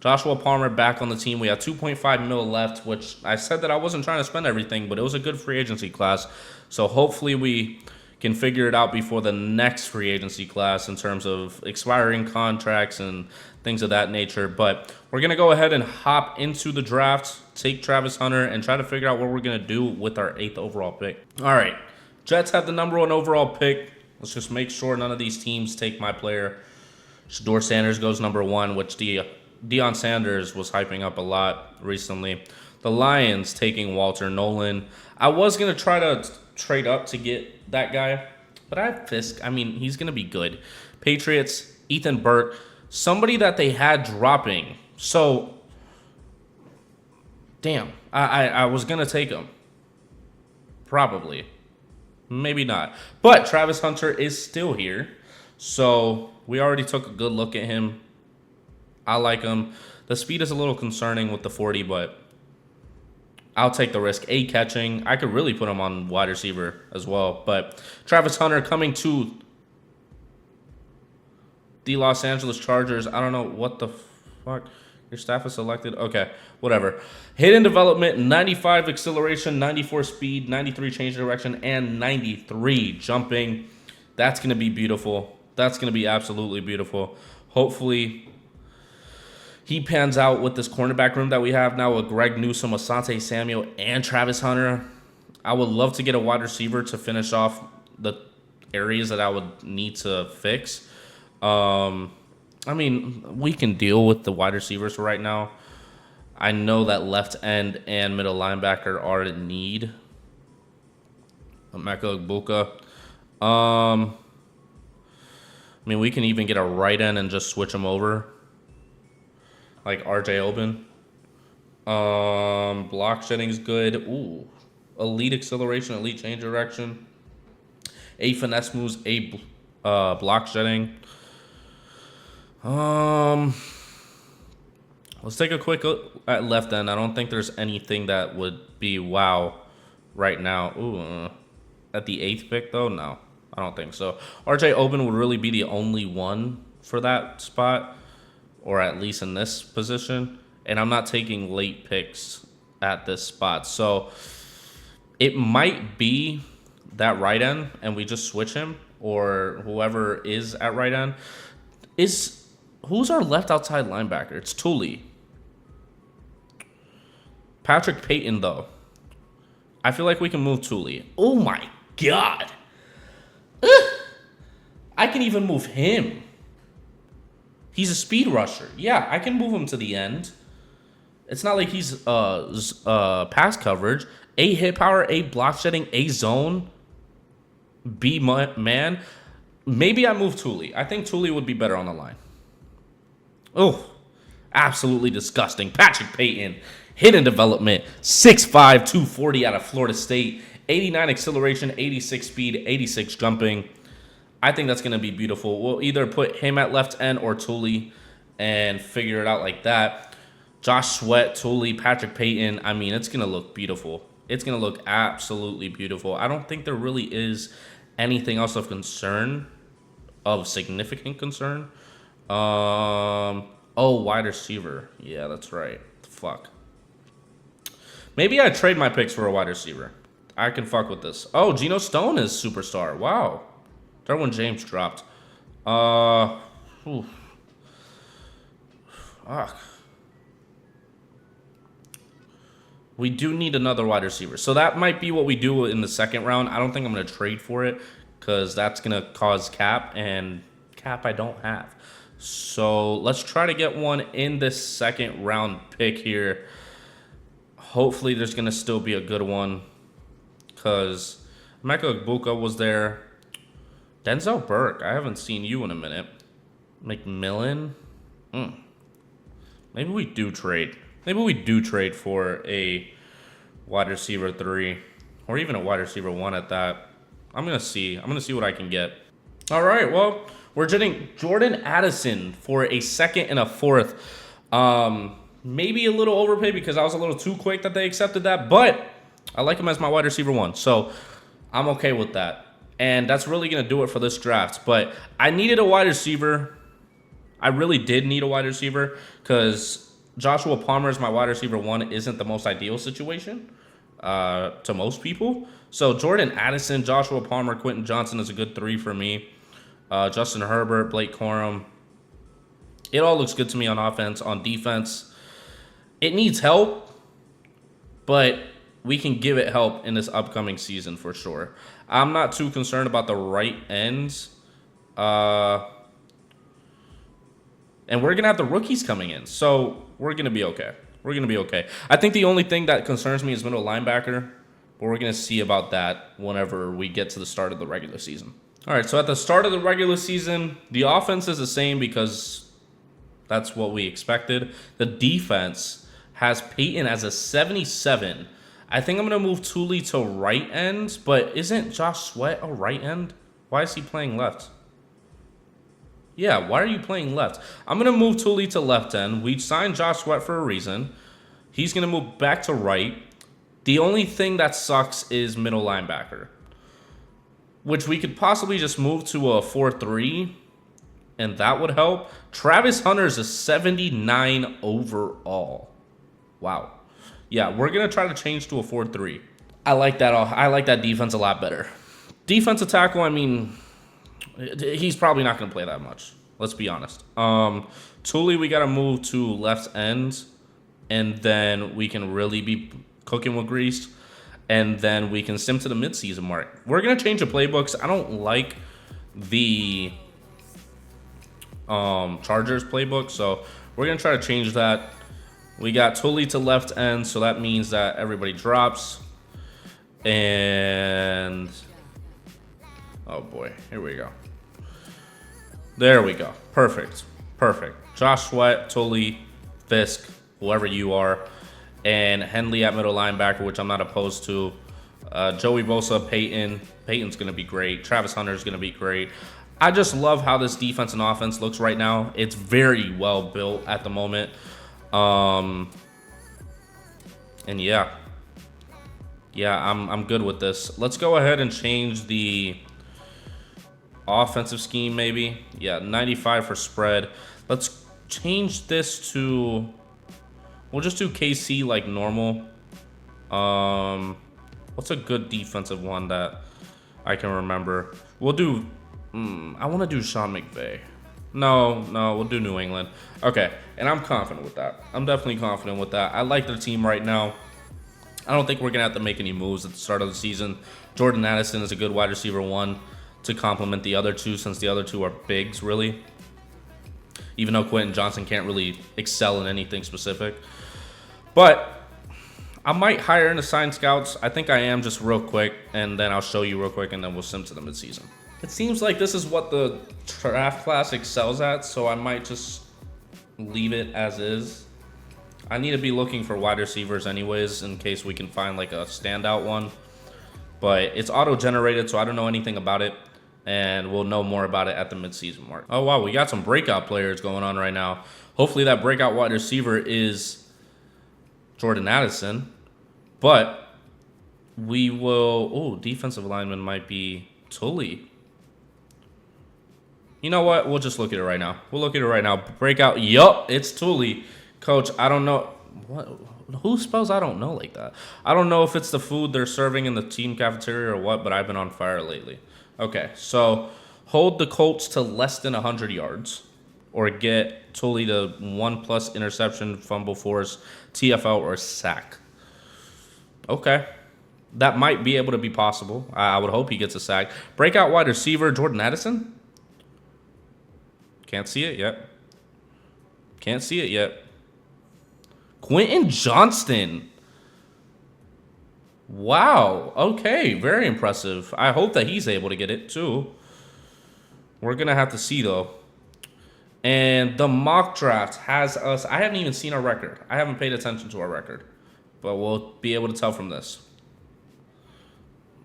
Joshua Palmer back on the team. We have 2.5 mil left, which I said that I wasn't trying to spend everything, but it was a good free agency class. So hopefully we can figure it out before the next free agency class in terms of expiring contracts and things of that nature. But we're going to go ahead and hop into the draft, take Travis Hunter, and try to figure out what we're going to do with our 8th overall pick. All right, Jets have the number 1 overall pick. Let's just make sure none of these teams take my player. Shador Sanders goes number 1, which Deion Sanders was hyping up a lot recently. The Lions taking Walter Nolan. I was going to try to trade up to get that guy, but I have Fisk. I mean, he's going to be good. Patriots, Ethan Burke, somebody that they had dropping. So, damn, I was going to take him. Probably. Maybe not. But Travis Hunter is still here. So we already took a good look at him. I like him. The speed is a little concerning with the 40, but I'll take the risk. 8 catching. I could really put him on wide receiver as well. But Travis Hunter coming to the Los Angeles Chargers. I don't know what the fuck. Your staff is selected. Okay, whatever. Hidden development, 95 acceleration, 94 speed, 93 change direction, and 93 jumping. That's going to be beautiful. That's going to be absolutely beautiful. Hopefully, he pans out with this cornerback room that we have now with Greg Newsome, Asante Samuel, and Travis Hunter. I would love to get a wide receiver to finish off the areas that I would need to fix. I mean, we can deal with the wide receivers right now. I know that left end and middle linebacker are in need. Emeka Egbuka. I mean, we can even get a right end and just switch them over. Like RJ Oben. Block shedding is good. Ooh. Elite acceleration, elite change direction. 8 finesse moves, 8 block shedding. Let's take a quick look at left end. I don't think there's anything that would be wow right now. Ooh, at the 8th pick though, no, I don't think so. RJ Oben would really be the only one for that spot, or at least in this position. And I'm not taking late picks at this spot, so it might be that right end, and we just switch him, or whoever is at right end. Who's our left outside linebacker? It's Tully. Patrick Payton, though. I feel like we can move Tully. Oh, my God. I can even move him. He's a speed rusher. Yeah, I can move him to the end. It's not like he's pass coverage. A hit power, A block shedding, A zone, B man. Maybe I move Tully. I think Tully would be better on the line. Oh, absolutely disgusting. Patrick Payton, hidden development, 6'5", 240 out of Florida State, 89 acceleration, 86 speed, 86 jumping. I think that's going to be beautiful. We'll either put him at left end or Tully and figure it out like that. Josh Sweat, Tully, Patrick Payton. I mean, it's going to look beautiful. It's going to look absolutely beautiful. I don't think there really is anything else of concern, of significant concern. Wide receiver. Yeah, that's right. Fuck. Maybe I trade my picks for a wide receiver. I can fuck with this. Oh, Geno Stone is superstar. Wow. Derwin James dropped. Fuck. We do need another wide receiver. So that might be what we do in the second round. I don't think I'm going to trade for it because that's going to cause cap, and cap I don't have. So let's try to get one in this second round pick here. Hopefully there's going to still be a good one because Emeka Egbuka was there. Denzel Burke, I haven't seen you in a minute. McMillan. Maybe we do trade. Maybe we do trade for a wide receiver 3 or even a wide receiver 1 at that. I'm going to see. I'm going to see what I can get. All right, well, we're getting Jordan Addison for a 2nd and a 4th. Maybe a little overpay because I was a little too quick that they accepted that, but I like him as my wide receiver 1, so I'm okay with that. And that's really going to do it for this draft. But I needed a wide receiver. I really did need a wide receiver because Joshua Palmer as my wide receiver 1 isn't the most ideal situation to most people. So Jordan Addison, Joshua Palmer, Quentin Johnson is a good 3 for me. Justin Herbert, Blake Corum. It all looks good to me on offense. On defense, it needs help, but we can give it help in this upcoming season for sure. I'm not too concerned about the right ends. And we're going to have the rookies coming in, so we're going to be okay. We're going to be okay. I think the only thing that concerns me is middle linebacker, but we're going to see about that whenever we get to the start of the regular season. All right, so at the start of the regular season, the offense is the same because that's what we expected. The defense has Peyton as a 77. I think I'm going to move Tully to right end, but isn't Josh Sweat a right end? Why is he playing left? Yeah, why are you playing left? I'm going to move Tully to left end. We signed Josh Sweat for a reason. He's going to move back to right. The only thing that sucks is middle linebacker, which we could possibly just move to a 4-3, and that would help. Travis Hunter's a 79 overall. Wow. Yeah, we're going to try to change to a 4-3. I like that. I like that defense a lot better. Defensive tackle, I mean, he's probably not going to play that much. Let's be honest. Tully, we got to move to left end, and then we can really be cooking with grease, and then we can sim to the midseason mark. We're going to change the playbooks. I don't like the Chargers playbook, so we're going to try to change that. We got Tully to left end, so that means that everybody drops. And oh boy, here we go. There we go. Perfect. Perfect. Josh Sweat, Tully, Fisk, whoever you are, and Henley at middle linebacker, which I'm not opposed to. Joey Bosa, Peyton. Peyton's going to be great. Travis Hunter's going to be great. I just love how this defense and offense looks right now. It's very well built at the moment. And yeah. Yeah, I'm good with this. Let's go ahead and change the offensive scheme maybe. Yeah, 95 for spread. Let's change this to, we'll just do KC like normal. What's a good defensive one that I can remember? We'll do, I want to do Sean McVay. No, we'll do New England. Okay, and I'm confident with that. I'm definitely confident with that. I like their team right now. I don't think we're going to have to make any moves at the start of the season. Jordan Addison is a good wide receiver one to complement the other two, since the other two are bigs, really. Even though Quentin Johnson can't really excel in anything specific. But I might hire and assign scouts. I think I am, just real quick, and then I'll show you real quick, and then we'll sim to the midseason. It seems like this is what the draft class excels at, so I might just leave it as is. I need to be looking for wide receivers anyways, in case we can find like a standout one. But it's auto-generated, so I don't know anything about it. And we'll know more about it at the midseason mark. Oh, wow, we got some breakout players going on right now. Hopefully that breakout wide receiver is Jordan Addison. But we will... Oh, defensive lineman might be Tully. You know what? We'll just look at it right now. We'll look at it right now. Breakout. Yup, it's Tully. Coach, I don't know. What? Who spells I don't know like that? I don't know if it's the food they're serving in the team cafeteria or what, but I've been on fire lately. Okay, so hold the Colts to less than 100 yards or get Tully to 1+ interception, fumble force, TFL, or sack. Okay. That might be able to be possible. I would hope he gets a sack. Breakout wide receiver, Jordan Addison? Can't see it yet. Can't see it yet. Quentin Johnston. Wow. Okay. Very impressive. I hope that he's able to get it too. We're going to have to see though. And the mock draft has us. I haven't even seen our record. I haven't paid attention to our record. But we'll be able to tell from this.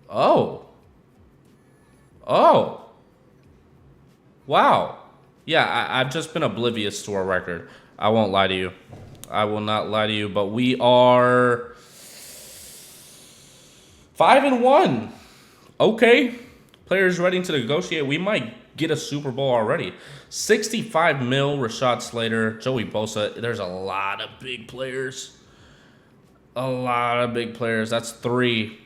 Oh. Oh. Wow. Yeah, I've just been oblivious to our record. I won't lie to you. I will not lie to you, but we are 5-1. Okay. Players ready to negotiate. We might get a Super Bowl already. 65 mil, Rashad Slater, Joey Bosa. There's a lot of big players. A lot of big players. That's 3.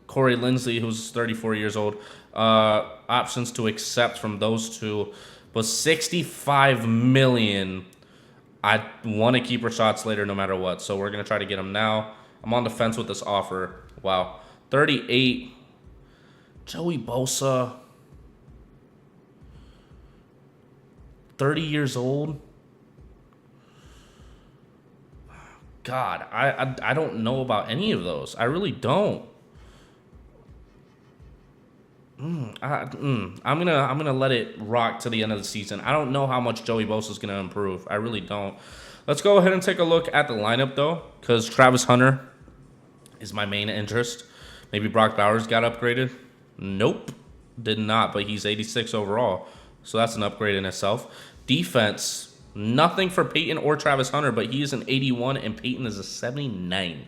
Corey Linsley, who's 34 years old. Options to accept from those 2. But 65 million. I want to keep Rashad Slater no matter what, so we're going to try to get him now. I'm on the fence with this offer. Wow. 38. Joey Bosa. 30 years old. God, I don't know about any of those. I really don't. I'm gonna let it rock to the end of the season. I don't know how much Joey Bosa is gonna improve. I really don't. Let's go ahead and take a look at the lineup though, because Travis Hunter is my main interest. Maybe Brock Bowers got upgraded. Nope, did not. But he's 86 overall. So that's an upgrade in itself. Defense, nothing for Peyton or Travis Hunter, but he is an 81 and Peyton is a 79.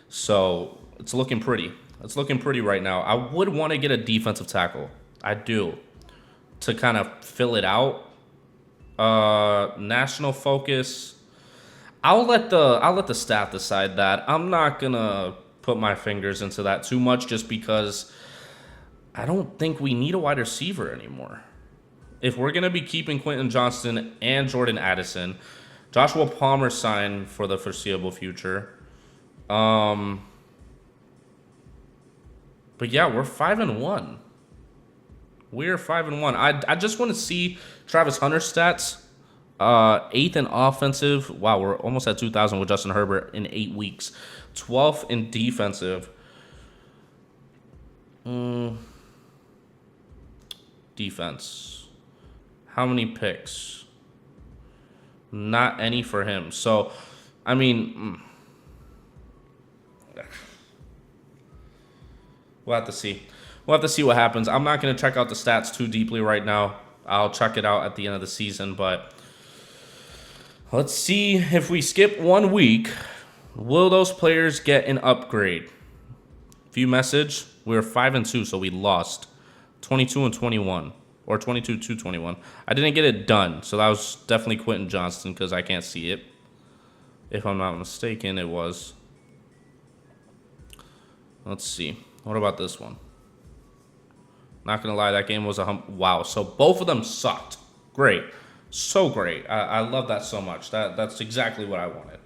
So it's looking pretty. It's looking pretty right now. I would want to get a defensive tackle. I do. To kind of fill it out. National focus. I'll let the staff decide that. I'm not gonna put my fingers into that too much just because I don't think we need a wide receiver anymore. If we're gonna be keeping Quentin Johnston and Jordan Addison, Joshua Palmer signed for the foreseeable future. But yeah, we're 5-1. We're 5-1. I just want to see Travis Hunter's stats. 8th in offensive. Wow, we're almost at 2,000 with Justin Herbert in 8 weeks. 12th in defensive. Defense. How many picks? Not any for him. So, I mean, we'll have to see. We'll have to see what happens. I'm not going to check out the stats too deeply right now. I'll check it out at the end of the season, but let's see if we skip 1 week, will those players get an upgrade? View message, we were 5-2, so we lost 22-21 or 22-21. I didn't get it done, so that was definitely Quentin Johnston because I can't see it. If I'm not mistaken, it was. Let's see. What about this one? Not gonna lie, that game was wow. So both of them sucked. Great, so great. I love that so much. That's exactly what I wanted.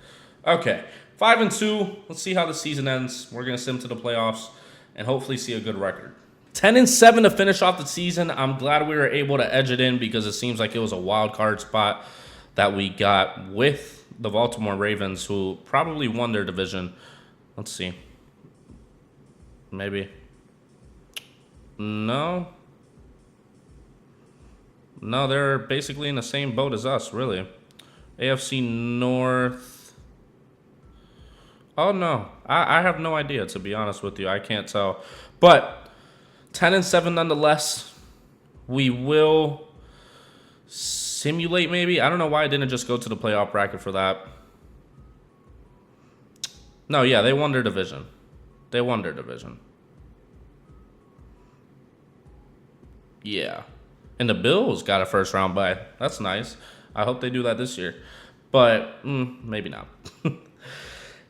Okay, 5-2. Let's see how the season ends. We're gonna sim to the playoffs and hopefully see a good record. 10-7 to finish off the season. I'm glad we were able to edge it in because it seems like it was a wild card spot that we got with the Baltimore Ravens, who probably won their division. Let's see. Maybe. No, they're basically in the same boat as us, really. AFC North. Oh, no. I have no idea, to be honest with you. I can't tell. But 10-7 nonetheless. We will simulate, maybe. I don't know why I didn't just go to the playoff bracket for that. No, yeah, they won their division. They won their division. Yeah. And the Bills got a first round bye. That's nice. I hope they do that this year. But maybe not.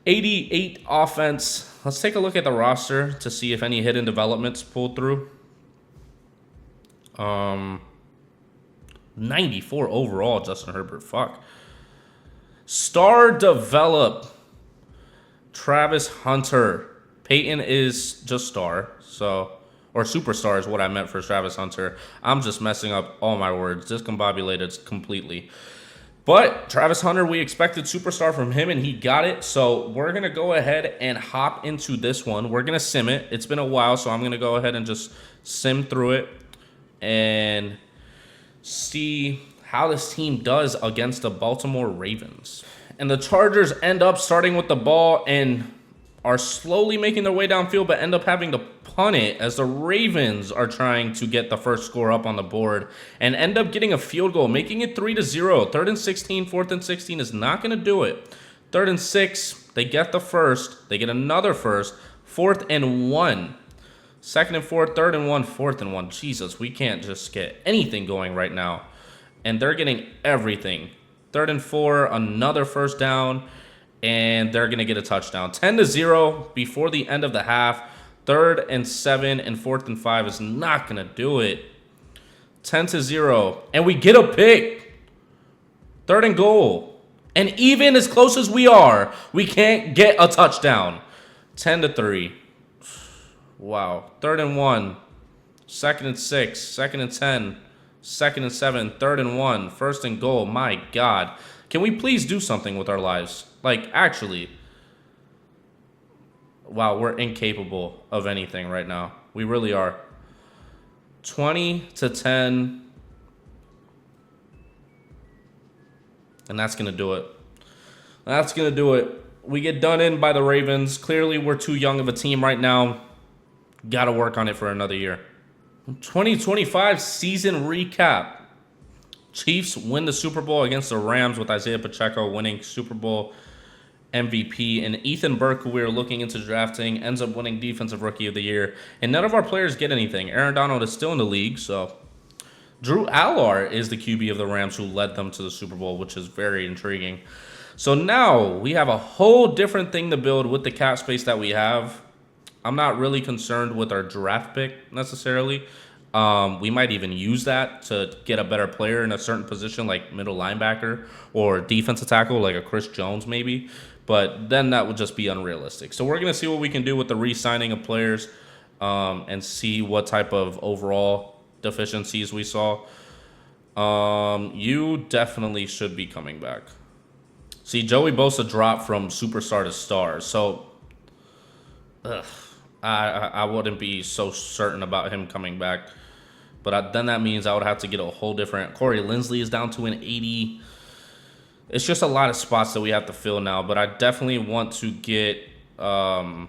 88 offense. Let's take a look at the roster to see if any hidden developments pulled through. 94 overall, Justin Herbert. Fuck. Star develop. Travis Hunter. Peyton is just star. So... or superstar is what I meant for Travis Hunter. I'm just messing up all my words. Discombobulated completely. But Travis Hunter, we expected superstar from him, and he got it. So we're going to go ahead and hop into this one. We're going to sim it. It's been a while, so I'm going to go ahead and just sim through it and see how this team does against the Baltimore Ravens. And the Chargers end up starting with the ball and are slowly making their way downfield, but end up having to punt it as the Ravens are trying to get the first score up on the board and end up getting a field goal, making it 3-0. 3rd and 16, 4th and 16 is not going to do it. 3rd and 6, they get the first. They get another first. 4th and 1. 2nd and 4, 3rd and 1, 4th and 1. Jesus, we can't just get anything going right now. And they're getting everything. 3rd and 4, another first down. And they're going to get a touchdown. 10-0 before the end of the half. 3rd and 7 and 4th and 5 is not going to do it. 10-0. And we get a pick. 3rd and goal. And even as close as we are, we can't get a touchdown. 10-3. Wow. 3rd and 1. 2nd and 6. 2nd and 10. 2nd and 7. 3rd and 1. 1st and goal. My God. Can we please do something with our lives? Like, actually. Wow, we're incapable of anything right now. We really are. 20-10. And that's going to do it. That's going to do it. We get done in by the Ravens. Clearly, we're too young of a team right now. Got to work on it for another year. 2025 season recap. Chiefs win the Super Bowl against the Rams with Isaiah Pacheco winning Super Bowl MVP. And Ethan Burke, who we were looking into drafting, ends up winning Defensive Rookie of the Year. And none of our players get anything. Aaron Donald is still in the league, so Drew Allar is the QB of the Rams who led them to the Super Bowl, which is very intriguing. So now we have a whole different thing to build with the cap space that we have. I'm not really concerned with our draft pick necessarily. We might even use that to get a better player in a certain position like middle linebacker or defensive tackle like a Chris Jones maybe. But then that would just be unrealistic. So we're going to see what we can do with the re-signing of players and see what type of overall deficiencies we saw. You definitely should be coming back. See, Joey Bosa dropped from superstar to star. So I wouldn't be so certain about him coming back. But then that means I would have to get a whole different... Corey Linsley is down to an 80. It's just a lot of spots that we have to fill now. But I definitely want to get Rashad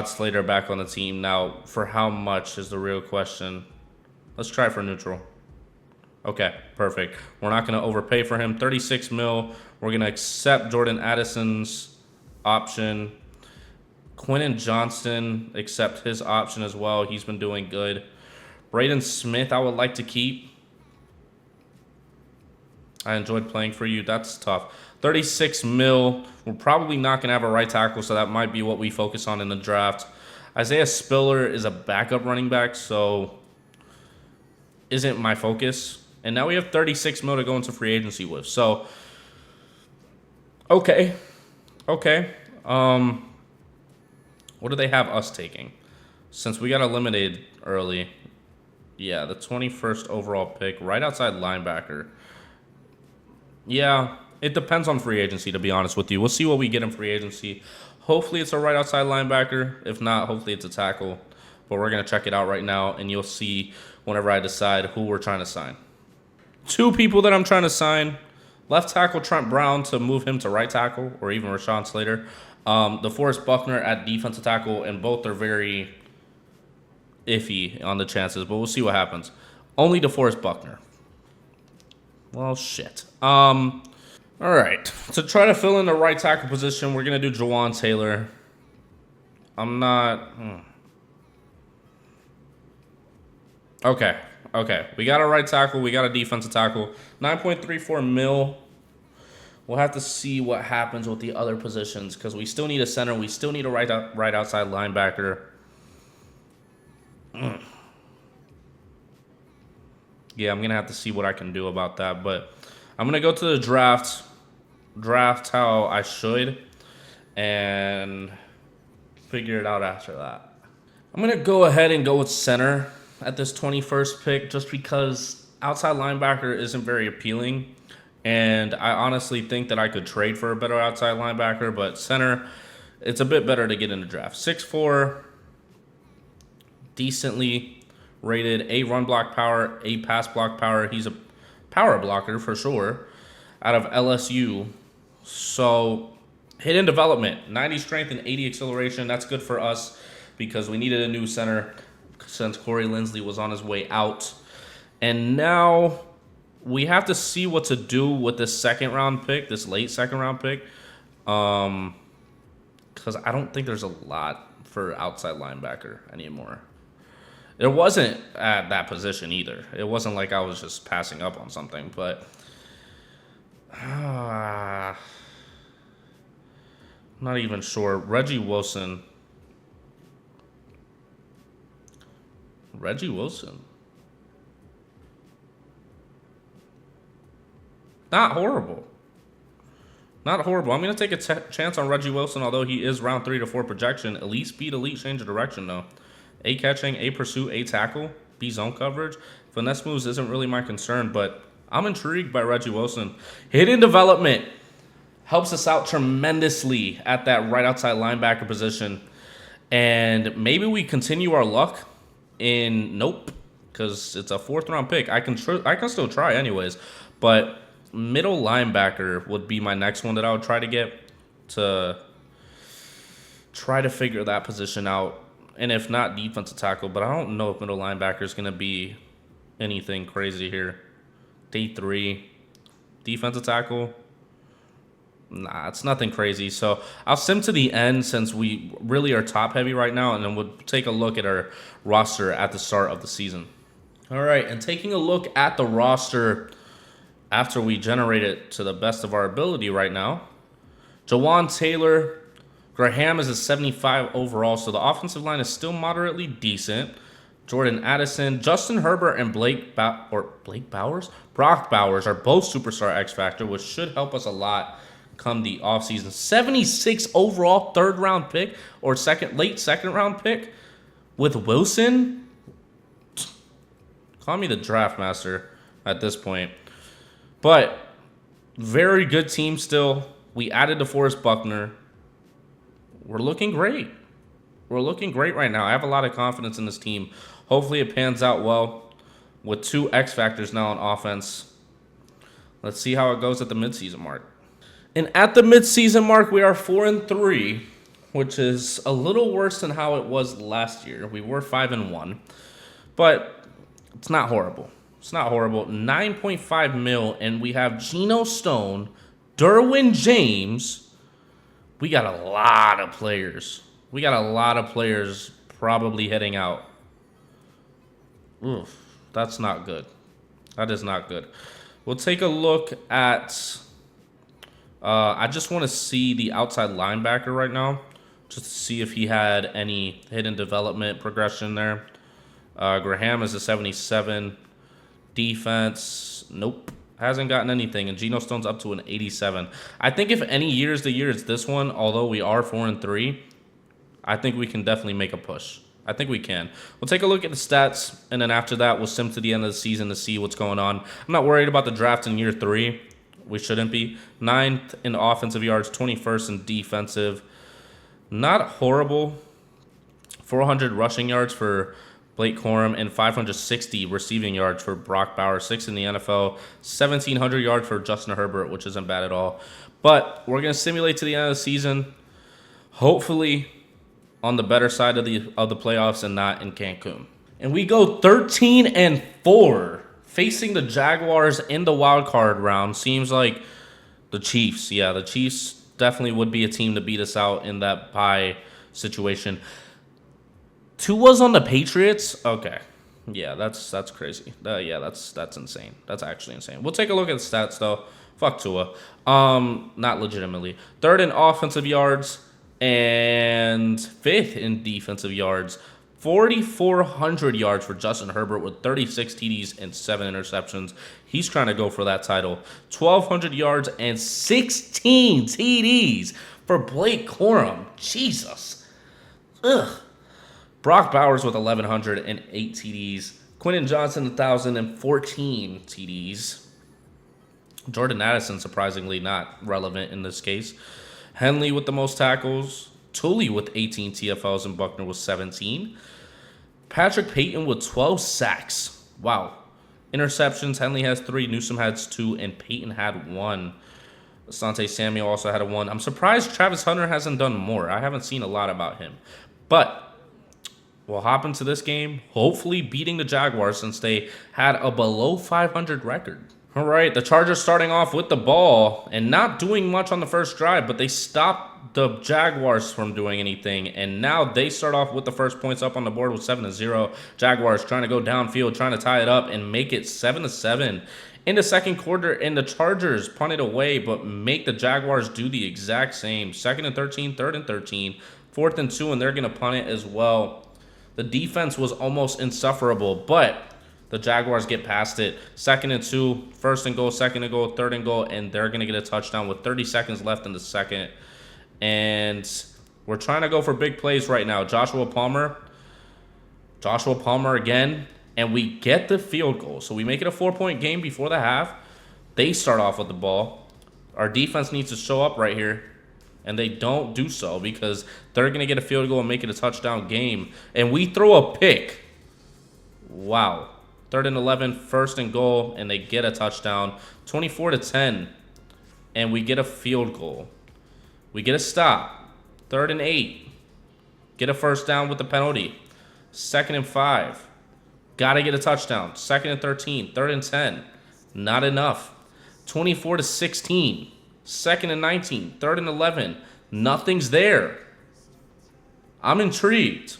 Slater back on the team. Now, for how much is the real question. Let's try for neutral. Okay, perfect. We're not going to overpay for him. 36 mil. We're going to accept Jordan Addison's option. Quentin Johnston, accept his option as well. He's been doing good. Braden Smith, I would like to keep. I enjoyed playing for you. That's tough. 36 mil. We're probably not going to have a right tackle, so that might be what we focus on in the draft. Isaiah Spiller is a backup running back, so isn't my focus. And now we have 36 mil to go into free agency with. So, okay. What do they have us taking? Since we got eliminated early. Yeah, the 21st overall pick. Right outside linebacker. Yeah, it depends on free agency, to be honest with you. We'll see what we get in free agency. Hopefully it's a right outside linebacker. If not, hopefully it's a tackle. But we're going to check it out right now, and you'll see whenever I decide who we're trying to sign. Two people that I'm trying to sign. Left tackle Trent Brown to move him to right tackle, or even Rashawn Slater. DeForest Buckner at defensive tackle, and both are very iffy on the chances, but we'll see what happens. Only DeForest Buckner. Well, shit. All right. To try to fill in the right tackle position, we're going to do Jawan Taylor. I'm not... Okay. We got a right tackle. We got a defensive tackle. 9.34 mil. We'll have to see what happens with the other positions because we still need a center. We still need a right outside linebacker. Yeah, I'm going to have to see what I can do about that. But I'm going to go to the draft how I should, and figure it out after that. I'm going to go ahead and go with center at this 21st pick just because outside linebacker isn't very appealing. And I honestly think that I could trade for a better outside linebacker, but center, it's a bit better to get in the draft. 6'4", decently rated, A run block power, A pass block power. He's a power blocker for sure out of LSU. So hidden development, 90 strength and 80 acceleration. That's good for us because we needed a new center since Corey Linsley was on his way out. And now we have to see what to do with this second round pick, this late second round pick. Because I don't think there's a lot for outside linebacker anymore. It wasn't at that position either. It wasn't like I was just passing up on something, but I'm not even sure. Reggie Wilson. Not horrible. I'm going to take a chance on Reggie Wilson, although he is round 3 to 4 projection. Elite speed, elite change of direction, though. A catching, A pursuit, A tackle, B zone coverage. Finesse moves isn't really my concern, but I'm intrigued by Reggie Wilson. Hidden development helps us out tremendously at that right outside linebacker position. And maybe we continue our luck in because it's a 4th round pick. I can still try anyways, but middle linebacker would be my next one that I would try to get to try to figure that position out. And if not, defensive tackle. But I don't know if middle linebacker is going to be anything crazy here. Day 3. Defensive tackle. Nah, it's nothing crazy. So I'll sim to the end since we really are top heavy right now. And then we'll take a look at our roster at the start of the season. All right. And taking a look at the roster after we generate it to the best of our ability right now. Jawan Taylor. Graham is a 75 overall. So the offensive line is still moderately decent. Jordan Addison, Justin Herbert, and Brock Bowers are both superstar X Factor, which should help us a lot come the offseason. 76 overall, 3rd round pick or late second round pick with Wilson. Call me the draft master at this point. But very good team still. We added DeForest Buckner. We're looking great. We're looking great right now. I have a lot of confidence in this team. Hopefully it pans out well with 2 X Factors now on offense. Let's see how it goes at the midseason mark. And at the midseason mark, we are 4-3, which is a little worse than how it was last year. We were 5-1, but it's not horrible. It's not horrible. 9.5 mil, and we have Geno Stone, Derwin James. We got a lot of players. We got a lot of players probably heading out. Oof, that's not good. That is not good. We'll take a look at... I just want to see the outside linebacker right now, just to see if he had any hidden development progression there. Graham is a 77. Defense, nope. Hasn't gotten anything. And Geno Stone's up to an 87. I think if any year is the year, it's this one. Although we are 4-3, I think we can definitely make a push. I think we can. We'll take a look at the stats, and then after that, we'll sim to the end of the season to see what's going on. I'm not worried about the draft in year 3. We shouldn't be. 9th in offensive yards, 21st in defensive. Not horrible. 400 rushing yards for Blake Corum and 560 receiving yards for Brock Bowers. 6th in the NFL. 1,700 yards for Justin Herbert, which isn't bad at all. But we're going to simulate to the end of the season. Hopefully on the better side of the playoffs and not in Cancun. And we go 13-4. Facing the Jaguars in the wild card round. Seems like the Chiefs. Yeah, the Chiefs definitely would be a team to beat us out in that bye situation. Tua's on the Patriots? Okay. Yeah, that's crazy. Yeah, that's insane. That's actually insane. We'll take a look at the stats, though. Fuck Tua. Not legitimately. 3rd in offensive yards and 5th in defensive yards. 4,400 yards for Justin Herbert with 36 TDs and 7 interceptions. He's trying to go for that title. 1,200 yards and 16 TDs for Blake Corum. Jesus. Ugh. Brock Bowers with 1,108 TDs. Quentin Johnson, 1,014 TDs. Jordan Addison, surprisingly not relevant in this case. Henley with the most tackles. Tully with 18 TFLs and Buckner with 17. Patrick Payton with 12 sacks. Wow. Interceptions, Henley has 3, Newsome has 2, and Payton had 1. Asante Samuel also had a 1. I'm surprised Travis Hunter hasn't done more. I haven't seen a lot about him. But we'll hop into this game, hopefully beating the Jaguars since they had a below 500 record. All right, the Chargers starting off with the ball and not doing much on the first drive, but they stopped the Jaguars from doing anything, and now they start off with the first points up on the board with 7-0. Jaguars trying to go downfield, trying to tie it up and make it 7-7. In the second quarter, and the Chargers punt it away, but make the Jaguars do the exact same. 2nd and 13, 3rd and 13, 4th and 2, and they're going to punt it as well. The defense was almost insufferable, but the Jaguars get past it. 2nd and 2, 1st and goal, 2nd and goal, 3rd and goal, and they're going to get a touchdown with 30 seconds left in the second. And we're trying to go for big plays right now. Joshua Palmer again, and we get the field goal. So we make it a 4-point game before the half. They start off with the ball. Our defense needs to show up right here, and they don't do so because they're going to get a field goal and make it a touchdown game. And we throw a pick. Wow. 3rd and 11, 1st and goal, and they get a touchdown. 24-10, and we get a field goal. We get a stop. 3rd and 8. Get a first down with the penalty. 2nd and 5. Got to get a touchdown. 2nd and 13. 3rd and 10. Not enough. 24-16. 2nd and 19. 3rd and 11. Nothing's there. I'm intrigued.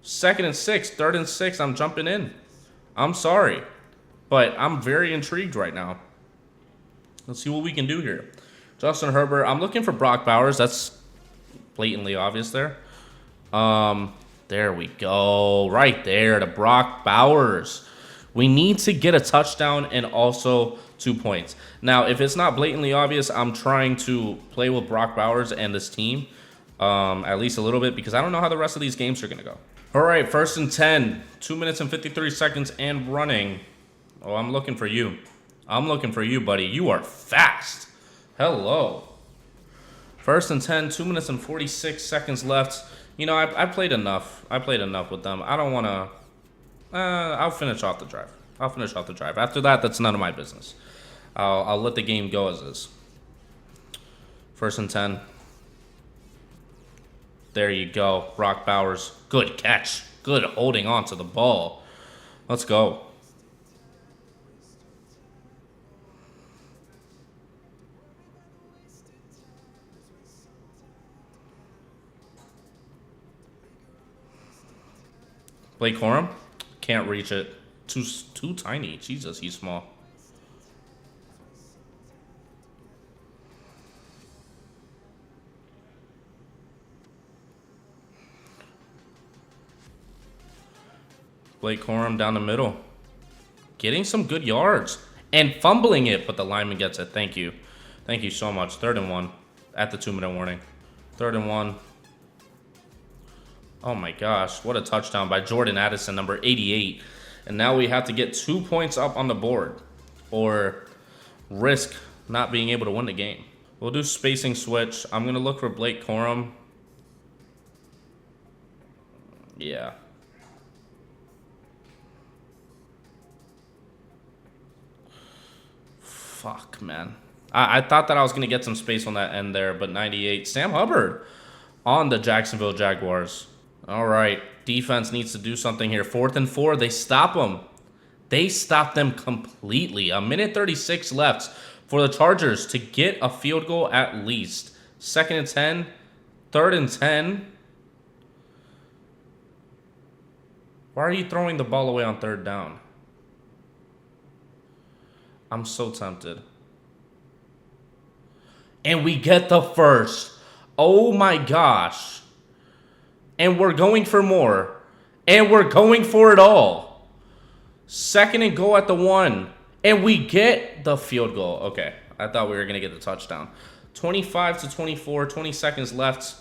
2nd and 6. 3rd and 6. I'm jumping in. I'm sorry. But I'm very intrigued right now. Let's see what we can do here. Justin Herbert. I'm looking for Brock Bowers. That's blatantly obvious there. There we go. Right there to Brock Bowers. We need to get a touchdown and also 2 points. Now, if it's not blatantly obvious, I'm trying to play with Brock Bowers and this team at least a little bit because I don't know how the rest of these games are going to go. All right, 1st and 10. 2 minutes and 53 seconds and running. Oh, I'm looking for you. I'm looking for you, buddy. You are fast. Hello. 1st and 10. 2 minutes and 46 seconds left. You know, I played enough. I played enough with them. I don't want to... I'll finish off the drive. I'll finish off the drive. After that, that's none of my business. I'll let the game go as is. 1st and 10. There you go. Brock Bowers. Good catch. Good holding on to the ball. Let's go. Blake Corum. Can't reach it. Too tiny. Jesus, he's small. Blake Corum down the middle. Getting some good yards. And fumbling it, but the lineman gets it. Thank you. Thank you so much. 3rd and 1 at the 2-minute warning. 3rd and 1. Oh my gosh, what a touchdown by Jordan Addison, number 88. And now we have to get 2 points up on the board or risk not being able to win the game. We'll do spacing switch. I'm going to look for Blake Corum. Yeah. Fuck, man. I thought that I was going to get some space on that end there, but 98. Sam Hubbard on the Jacksonville Jaguars. All right, defense needs to do something here. 4th and 4, they stop them. They stop them completely. 1:36 left for the Chargers to get a field goal at least. 2nd and 10, 3rd and 10. Why are you throwing the ball away on 3rd down? I'm so tempted. And we get the first. Oh my gosh. And we're going for more. And we're going for it all. 2nd and goal at the 1. And we get the field goal. Okay. I thought we were going to get the touchdown. 25-24. 20 seconds left.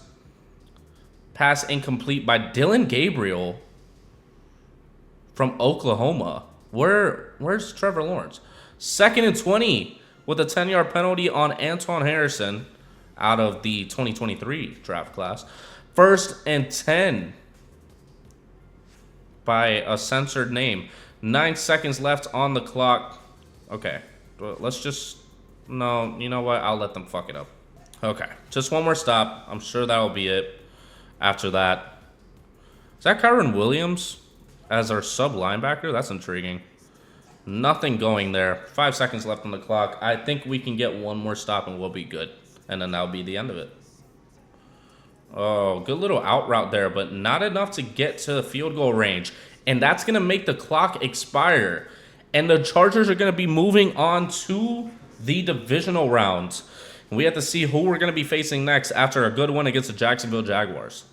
Pass incomplete by Dylan Gabriel from Oklahoma. Where's Trevor Lawrence? 2nd and 20 with a 10-yard penalty on Antoine Harrison out of the 2023 draft class. 1st and 10 by a censored name. 9 seconds left on the clock. Okay, let's just... No, you know what? I'll let them fuck it up. Okay, just one more stop. I'm sure that'll be it after that. Is that Kyron Williams as our sub linebacker? That's intriguing. Nothing going there. 5 seconds left on the clock. I think we can get one more stop and we'll be good. And then that'll be the end of it. Oh, good little out route there, but not enough to get to the field goal range. And that's going to make the clock expire. And the Chargers are going to be moving on to the divisional round. And we have to see who we're going to be facing next after a good one against the Jacksonville Jaguars.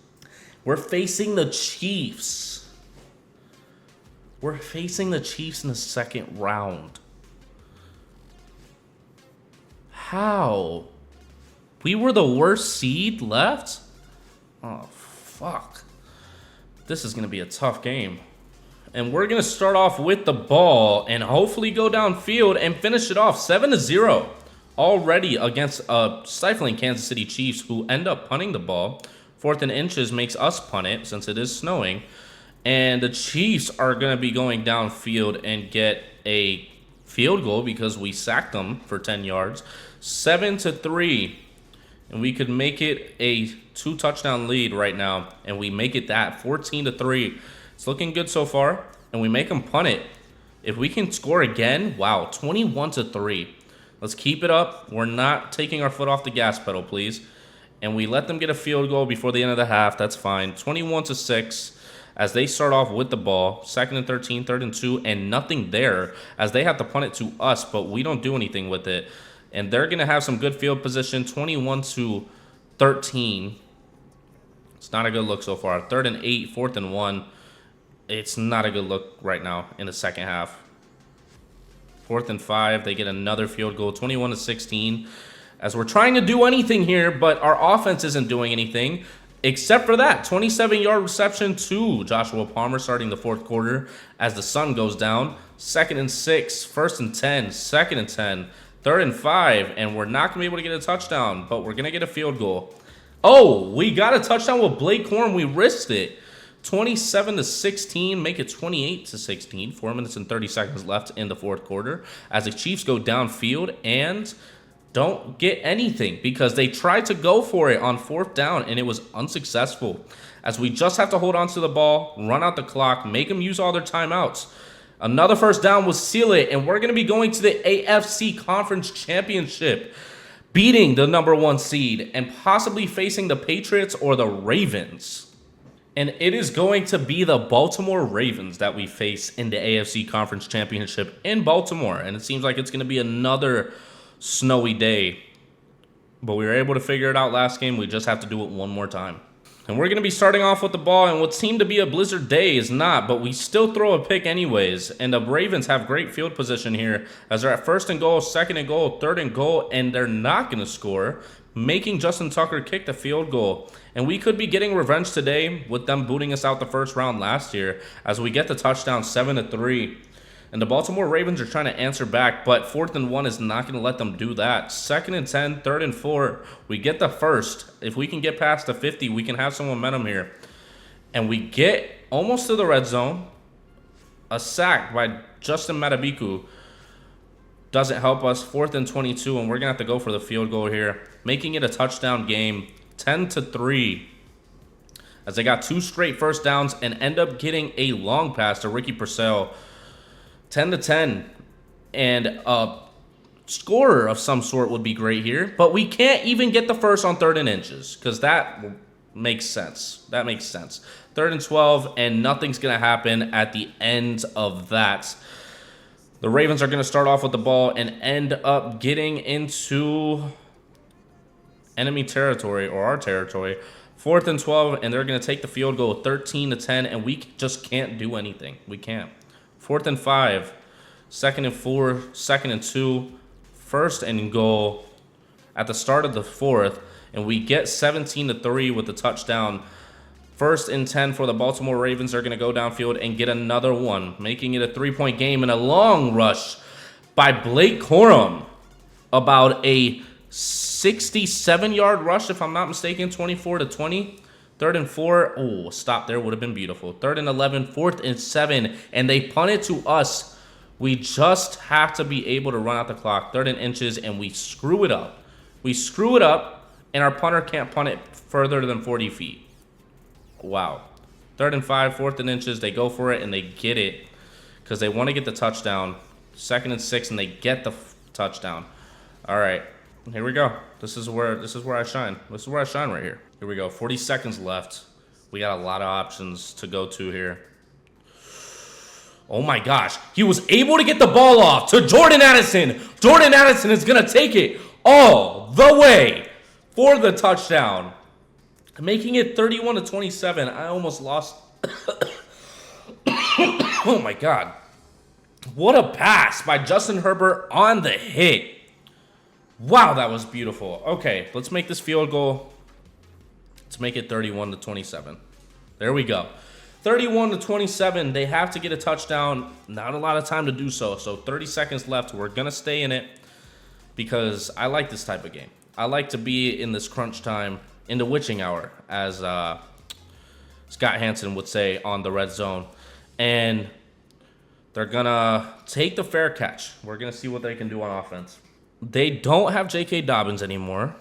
We're facing the Chiefs. We're facing the Chiefs in the 2nd round. How? We were the worst seed left? Oh, fuck. This is going to be a tough game. And we're going to start off with the ball and hopefully go downfield and finish it off 7-0 already against a stifling Kansas City Chiefs who end up punting the ball. 4th and inches makes us punt it since it is snowing. And the Chiefs are going to be going downfield and get a field goal because we sacked them for 10 yards. 7-3. and we could make it a 2-touchdown lead right now, and we make it that 14-3. It's looking good so far, and we make them punt it. If we can score again, wow, 21-3. Let's keep it up. We're not taking our foot off the gas pedal, please. And we let them get a field goal before the end of the half. That's fine. 21-6 as they start off with the ball. 2nd and 13, 3rd and 2, and nothing there as they have to punt it to us, but we don't do anything with it. And they're going to have some good field position. 21-13. It's not a good look so far. 3rd and 8, 4th and 1. It's not a good look right now in the second half. 4th and 5. They get another field goal. 21-16. As we're trying to do anything here, but our offense isn't doing anything. Except for that 27-yard reception to Joshua Palmer starting the 4th quarter as the sun goes down. 2nd and 6, 1st and 10, 2nd and 10, 3rd and 5, and we're not going to be able to get a touchdown, but we're going to get a field goal. Oh, we got a touchdown with Blake Corum. We risked it. 27-16, make it 28-16. 4 minutes and 30 seconds left in the 4th quarter as the Chiefs go downfield and don't get anything because they tried to go for it on 4th down and it was unsuccessful. As we just have to hold on to the ball, run out the clock, make them use all their timeouts. Another 1st down will seal it, and we're going to be going to the AFC Conference Championship, beating the #1 seed and possibly facing the Patriots or the Ravens. And it is going to be the Baltimore Ravens that we face in the AFC Conference Championship in Baltimore. And it seems like it's going to be another snowy day, but we were able to figure it out last game. We just have to do it one more time. And we're going to be starting off with the ball, and what seemed to be a blizzard day is not, but we still throw a pick anyways. And the Ravens have great field position here as they're at 1st and goal, 2nd and goal, 3rd and goal, and they're not going to score, making Justin Tucker kick the field goal. And we could be getting revenge today with them booting us out the 1st round last year as we get the touchdown 7-3. And the Baltimore Ravens are trying to answer back, but 4th and 1 is not going to let them do that. 2nd and 10, 3rd and 4. We get the 1st. If we can get past the 50, we can have some momentum here. And we get almost to the red zone. A sack by Justin Matabiku doesn't help us. 4th and 22, and we're going to have to go for the field goal here, making it a touchdown game, 10-3. As they got 2 straight 1st downs and end up getting a long pass to Ricky Purcell. 10-10, and a scorer of some sort would be great here, but we can't even get the 1st on 3rd and inches because that makes sense. That makes sense. 3rd and 12, and nothing's going to happen at the end of that. The Ravens are going to start off with the ball and end up getting into enemy territory or our territory. 4th and 12, and they're going to take the field goal 13-10, and we just can't do anything. We can't. 4th and 5, 2nd and 4, 2nd and 2, 1st and goal at the start of the 4th, and we get 17-3 with the touchdown. 1st and 10 for the Baltimore Ravens. Are going to go downfield and get another one, making it a 3-point game and a long rush by Blake Corum. About a 67-yard rush, if I'm not mistaken, 24-20. 3rd and 4. Oh, stop there would have been beautiful. 3rd and 11, 4th and 7, and they punt it to us. We just have to be able to run out the clock. 3rd and inches, and we screw it up. We screw it up, and our punter can't punt it further than 40 feet. Wow. 3rd and 5, 4th and inches. They go for it, and they get it because they want to get the touchdown. 2nd and 6, and they get the touchdown. All right. Here we go. This is where I shine. This is where I shine right here. Here we go. 40 seconds left. We got a lot of options to go to here. Oh my gosh. He was able to get the ball off to Jordan Addison. Jordan Addison is going to take it all the way for the touchdown, making it 31-27. I almost lost. Oh my God. What a pass by Justin Herbert on the hit. Wow, that was beautiful. Okay, let's make this field goal. Let's make it 31-27. There we go. 31-27. They have to get a touchdown. Not a lot of time to do so. So 30 seconds left. We're going to stay in it because I like this type of game. I like to be in this crunch time, in the witching hour, as Scott Hansen would say on the red zone. And they're going to take the fair catch. We're going to see what they can do on offense. They don't have J.K. Dobbins anymore.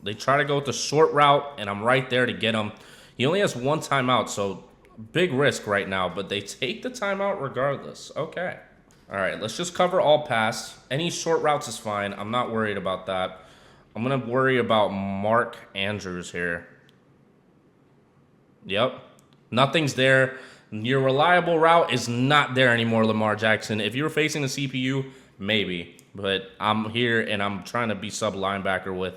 They try to go with the short route, and I'm right there to get him. He only has one timeout, so big risk right now, but they take the timeout regardless. Okay. All right, let's just cover all pass. Any short routes is fine. I'm not worried about that. I'm going to worry about Mark Andrews here. Yep. Nothing's there. Your reliable route is not there anymore, Lamar Jackson. If you were facing the CPU, maybe. But I'm here, and I'm trying to be sub-linebacker with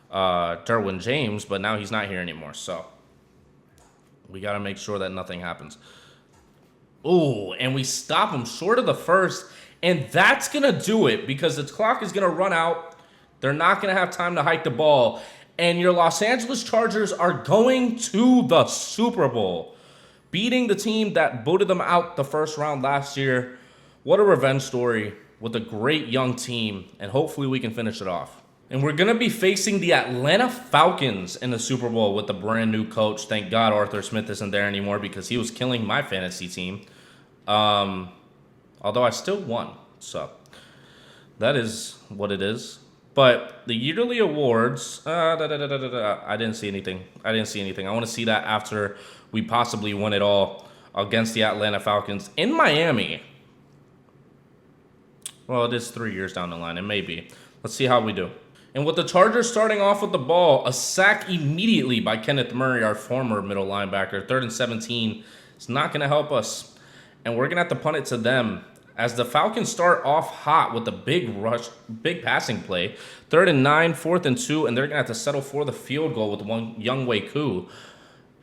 Derwin James, but now he's not here anymore. So we got to make sure that nothing happens. Ooh, and we stop him short of the first, and that's going to do it because the clock is going to run out. They're not going to have time to hike the ball, and your Los Angeles Chargers are going to the Super Bowl, beating the team that booted them out the first round last year. What a revenge story with a great young team, and hopefully we can finish it off. And we're going to be facing the Atlanta Falcons in the Super Bowl with a brand new coach. Thank God Arthur Smith isn't there anymore because he was killing my fantasy team. Although I still won, so that is what it is. But the yearly awards, I didn't see anything. I want to see that after we possibly win it all against the Atlanta Falcons in Miami. Well, it is 3 years down the line. It may be. Let's see how we do. And with the Chargers starting off with the ball, a sack immediately by Kenneth Murray, our former middle linebacker. 3rd and 17. It's not going to help us. And we're going to have to punt it to them as the Falcons start off hot with a big rush, big passing play. 3rd and 9, 4th and 2, and they're going to have to settle for the field goal with Younghoe Koo.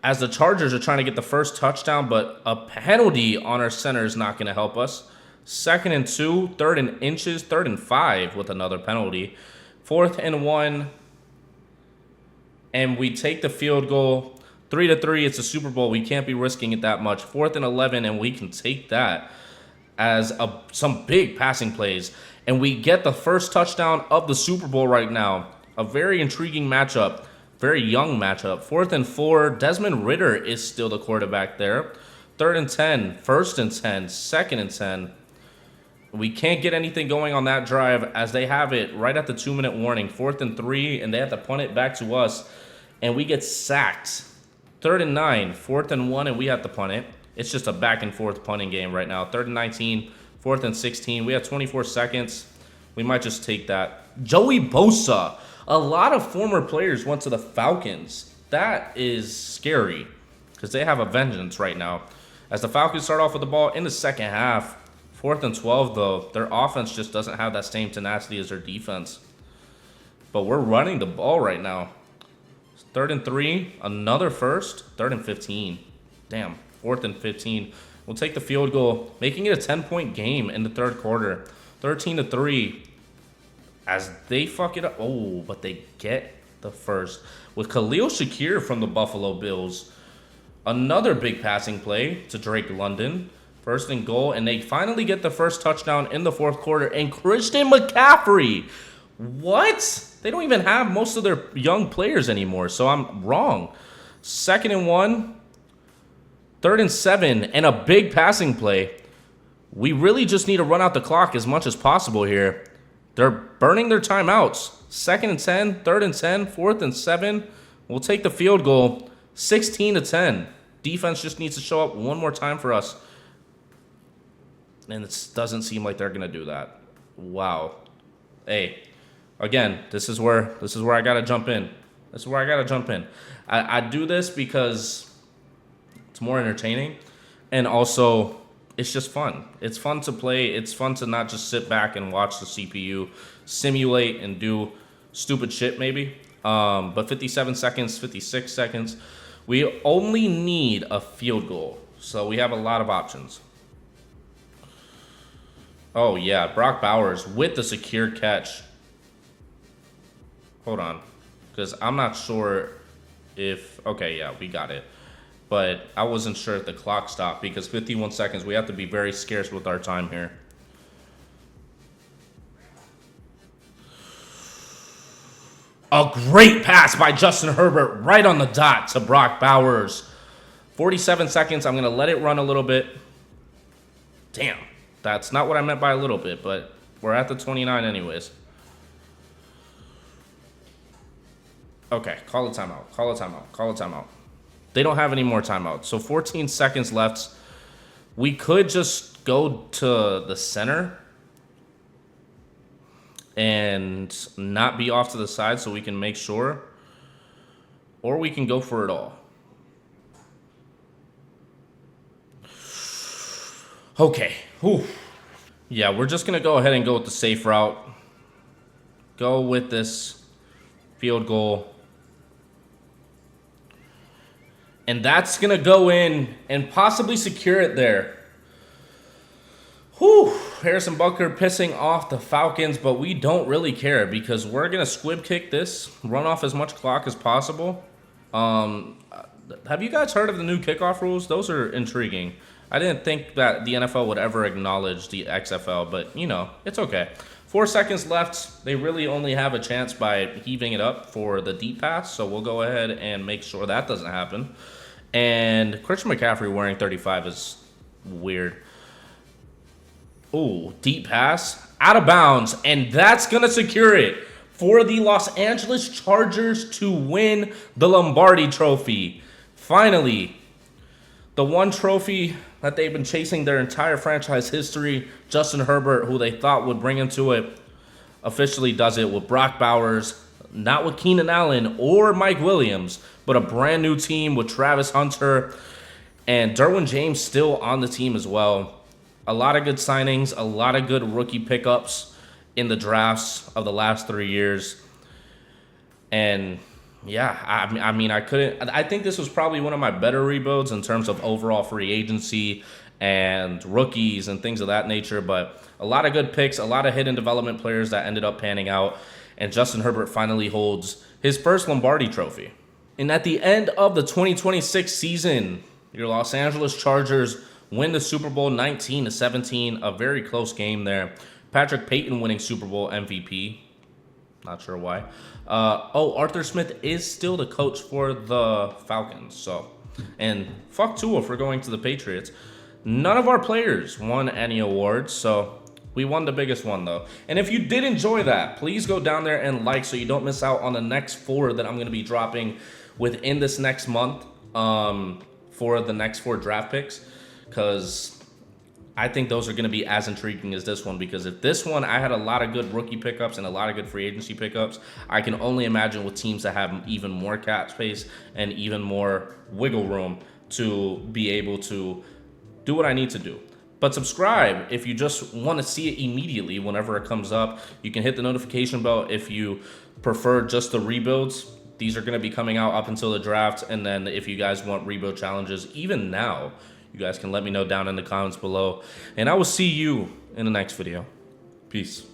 As the Chargers are trying to get the first touchdown, but a penalty on our center is not going to help us. 2nd and 2, 3rd and inches, 3rd and 5 with another penalty. 4th and 1, and we take the field goal. 3-3, it's a Super Bowl. We can't be risking it that much. 4th and 11, and we can take that as some big passing plays. And we get the first touchdown of the Super Bowl right now. A very intriguing matchup, very young matchup. 4th and 4, Desmond Ridder is still the quarterback there. 3rd and 10, 1st and 10, 2nd and 10. We can't get anything going on that drive as they have it right at the 2-minute warning. 4th and 3, and they have to punt it back to us. And we get sacked. 3rd and 9, 4th and 1, and we have to punt it. It's just a back and forth punting game right now. 3rd and 19, 4th and 16. We have 24 seconds. We might just take that. Joey Bosa. A lot of former players went to the Falcons. That is scary because they have a vengeance right now. As the Falcons start off with the ball in the second half. 4th and 12, though, their offense just doesn't have that same tenacity as their defense. But we're running the ball right now. 3rd and 3, another first. 3rd and 15. Damn, 4th and 15. We'll take the field goal, making it a 10-point game in the third quarter. 13-3. As they fuck it up. Oh, but they get the first. With Khalil Shakir from the Buffalo Bills. Another big passing play to Drake London. 1st and goal, and they finally get the first touchdown in the fourth quarter. And Christian McCaffrey. What? They don't even have most of their young players anymore, so I'm wrong. 2nd and 1, 3rd and 7, and a big passing play. We really just need to run out the clock as much as possible here. They're burning their timeouts. 2nd and 10, 3rd and 10, 4th and 7. We'll take the field goal. 16-10. Defense just needs to show up one more time for us. And it doesn't seem like they're going to do that. Wow. Hey. Again, this is where I gotta jump in. I do this because it's more entertaining, and also it's just fun. It's fun to play. It's fun to not just sit back and watch the CPU simulate and do stupid shit maybe. But 57 seconds, 56 seconds. We only need a field goal, so we have a lot of options. Oh yeah, Brock Bowers with the secure catch. Hold on, because I'm not sure if... Okay, yeah, we got it. But I wasn't sure if the clock stopped because 51 seconds. We have to be very scarce with our time here. A great pass by Justin Herbert right on the dot to Brock Bowers. 47 seconds. I'm going to let it run a little bit. Damn. That's not what I meant by a little bit, but we're at the 29 anyways. Okay, call a timeout. Call a timeout. Call a timeout. They don't have any more timeouts. So 14 seconds left. We could just go to the center and not be off to the side so we can make sure. Or we can go for it all. Okay. Whew. Yeah, we're just going to go ahead and go with the safe route. Go with this field goal. And that's going to go in and possibly secure it there. Whew. Harrison Butker pissing off the Falcons, but we don't really care because we're going to squib kick this, run off as much clock as possible. Have you guys heard of the new kickoff rules? Those are intriguing. I didn't think that the NFL would ever acknowledge the XFL, but, you know, it's okay. 4 seconds left. They really only have a chance by heaving it up for the deep pass, so we'll go ahead and make sure that doesn't happen. And Christian McCaffrey wearing 35 is weird. Ooh, deep pass. Out of bounds, and that's going to secure it for the Los Angeles Chargers to win the Lombardi Trophy. Finally, the one trophy that they've been chasing their entire franchise history. Justin Herbert, who they thought would bring him to it, officially does it with Brock Bowers, not with Keenan Allen or Mike Williams, but a brand new team with Travis Hunter and Derwin James still on the team as well. A lot of good signings, a lot of good rookie pickups in the drafts of the last 3 years. And yeah, I think this was probably one of my better rebuilds in terms of overall free agency and rookies and things of that nature. But a lot of good picks, a lot of hidden development players that ended up panning out. And Justin Herbert finally holds his first Lombardi Trophy. And at the end of the 2026 season, your Los Angeles Chargers win the Super Bowl 19-17, a very close game there. Patrick Payton winning Super Bowl MVP. Not sure why. Arthur Smith is still the coach for the Falcons. So, and fuck Tua for going to the Patriots. None of our players won any awards, so we won the biggest one though. And if you did enjoy that, please go down there and like so you don't miss out on the next 4 that I'm going to be dropping within this next month for the next 4 draft picks. Because I think those are going to be as intriguing as this one, because if this one, I had a lot of good rookie pickups and a lot of good free agency pickups, I can only imagine with teams that have even more cap space and even more wiggle room to be able to do what I need to do. But subscribe if you just want to see it immediately whenever it comes up. You can hit the notification bell if you prefer just the rebuilds. These are going to be coming out up until the draft. And then if you guys want rebuild challenges, even now, you guys can let me know down in the comments below. And I will see you in the next video. Peace.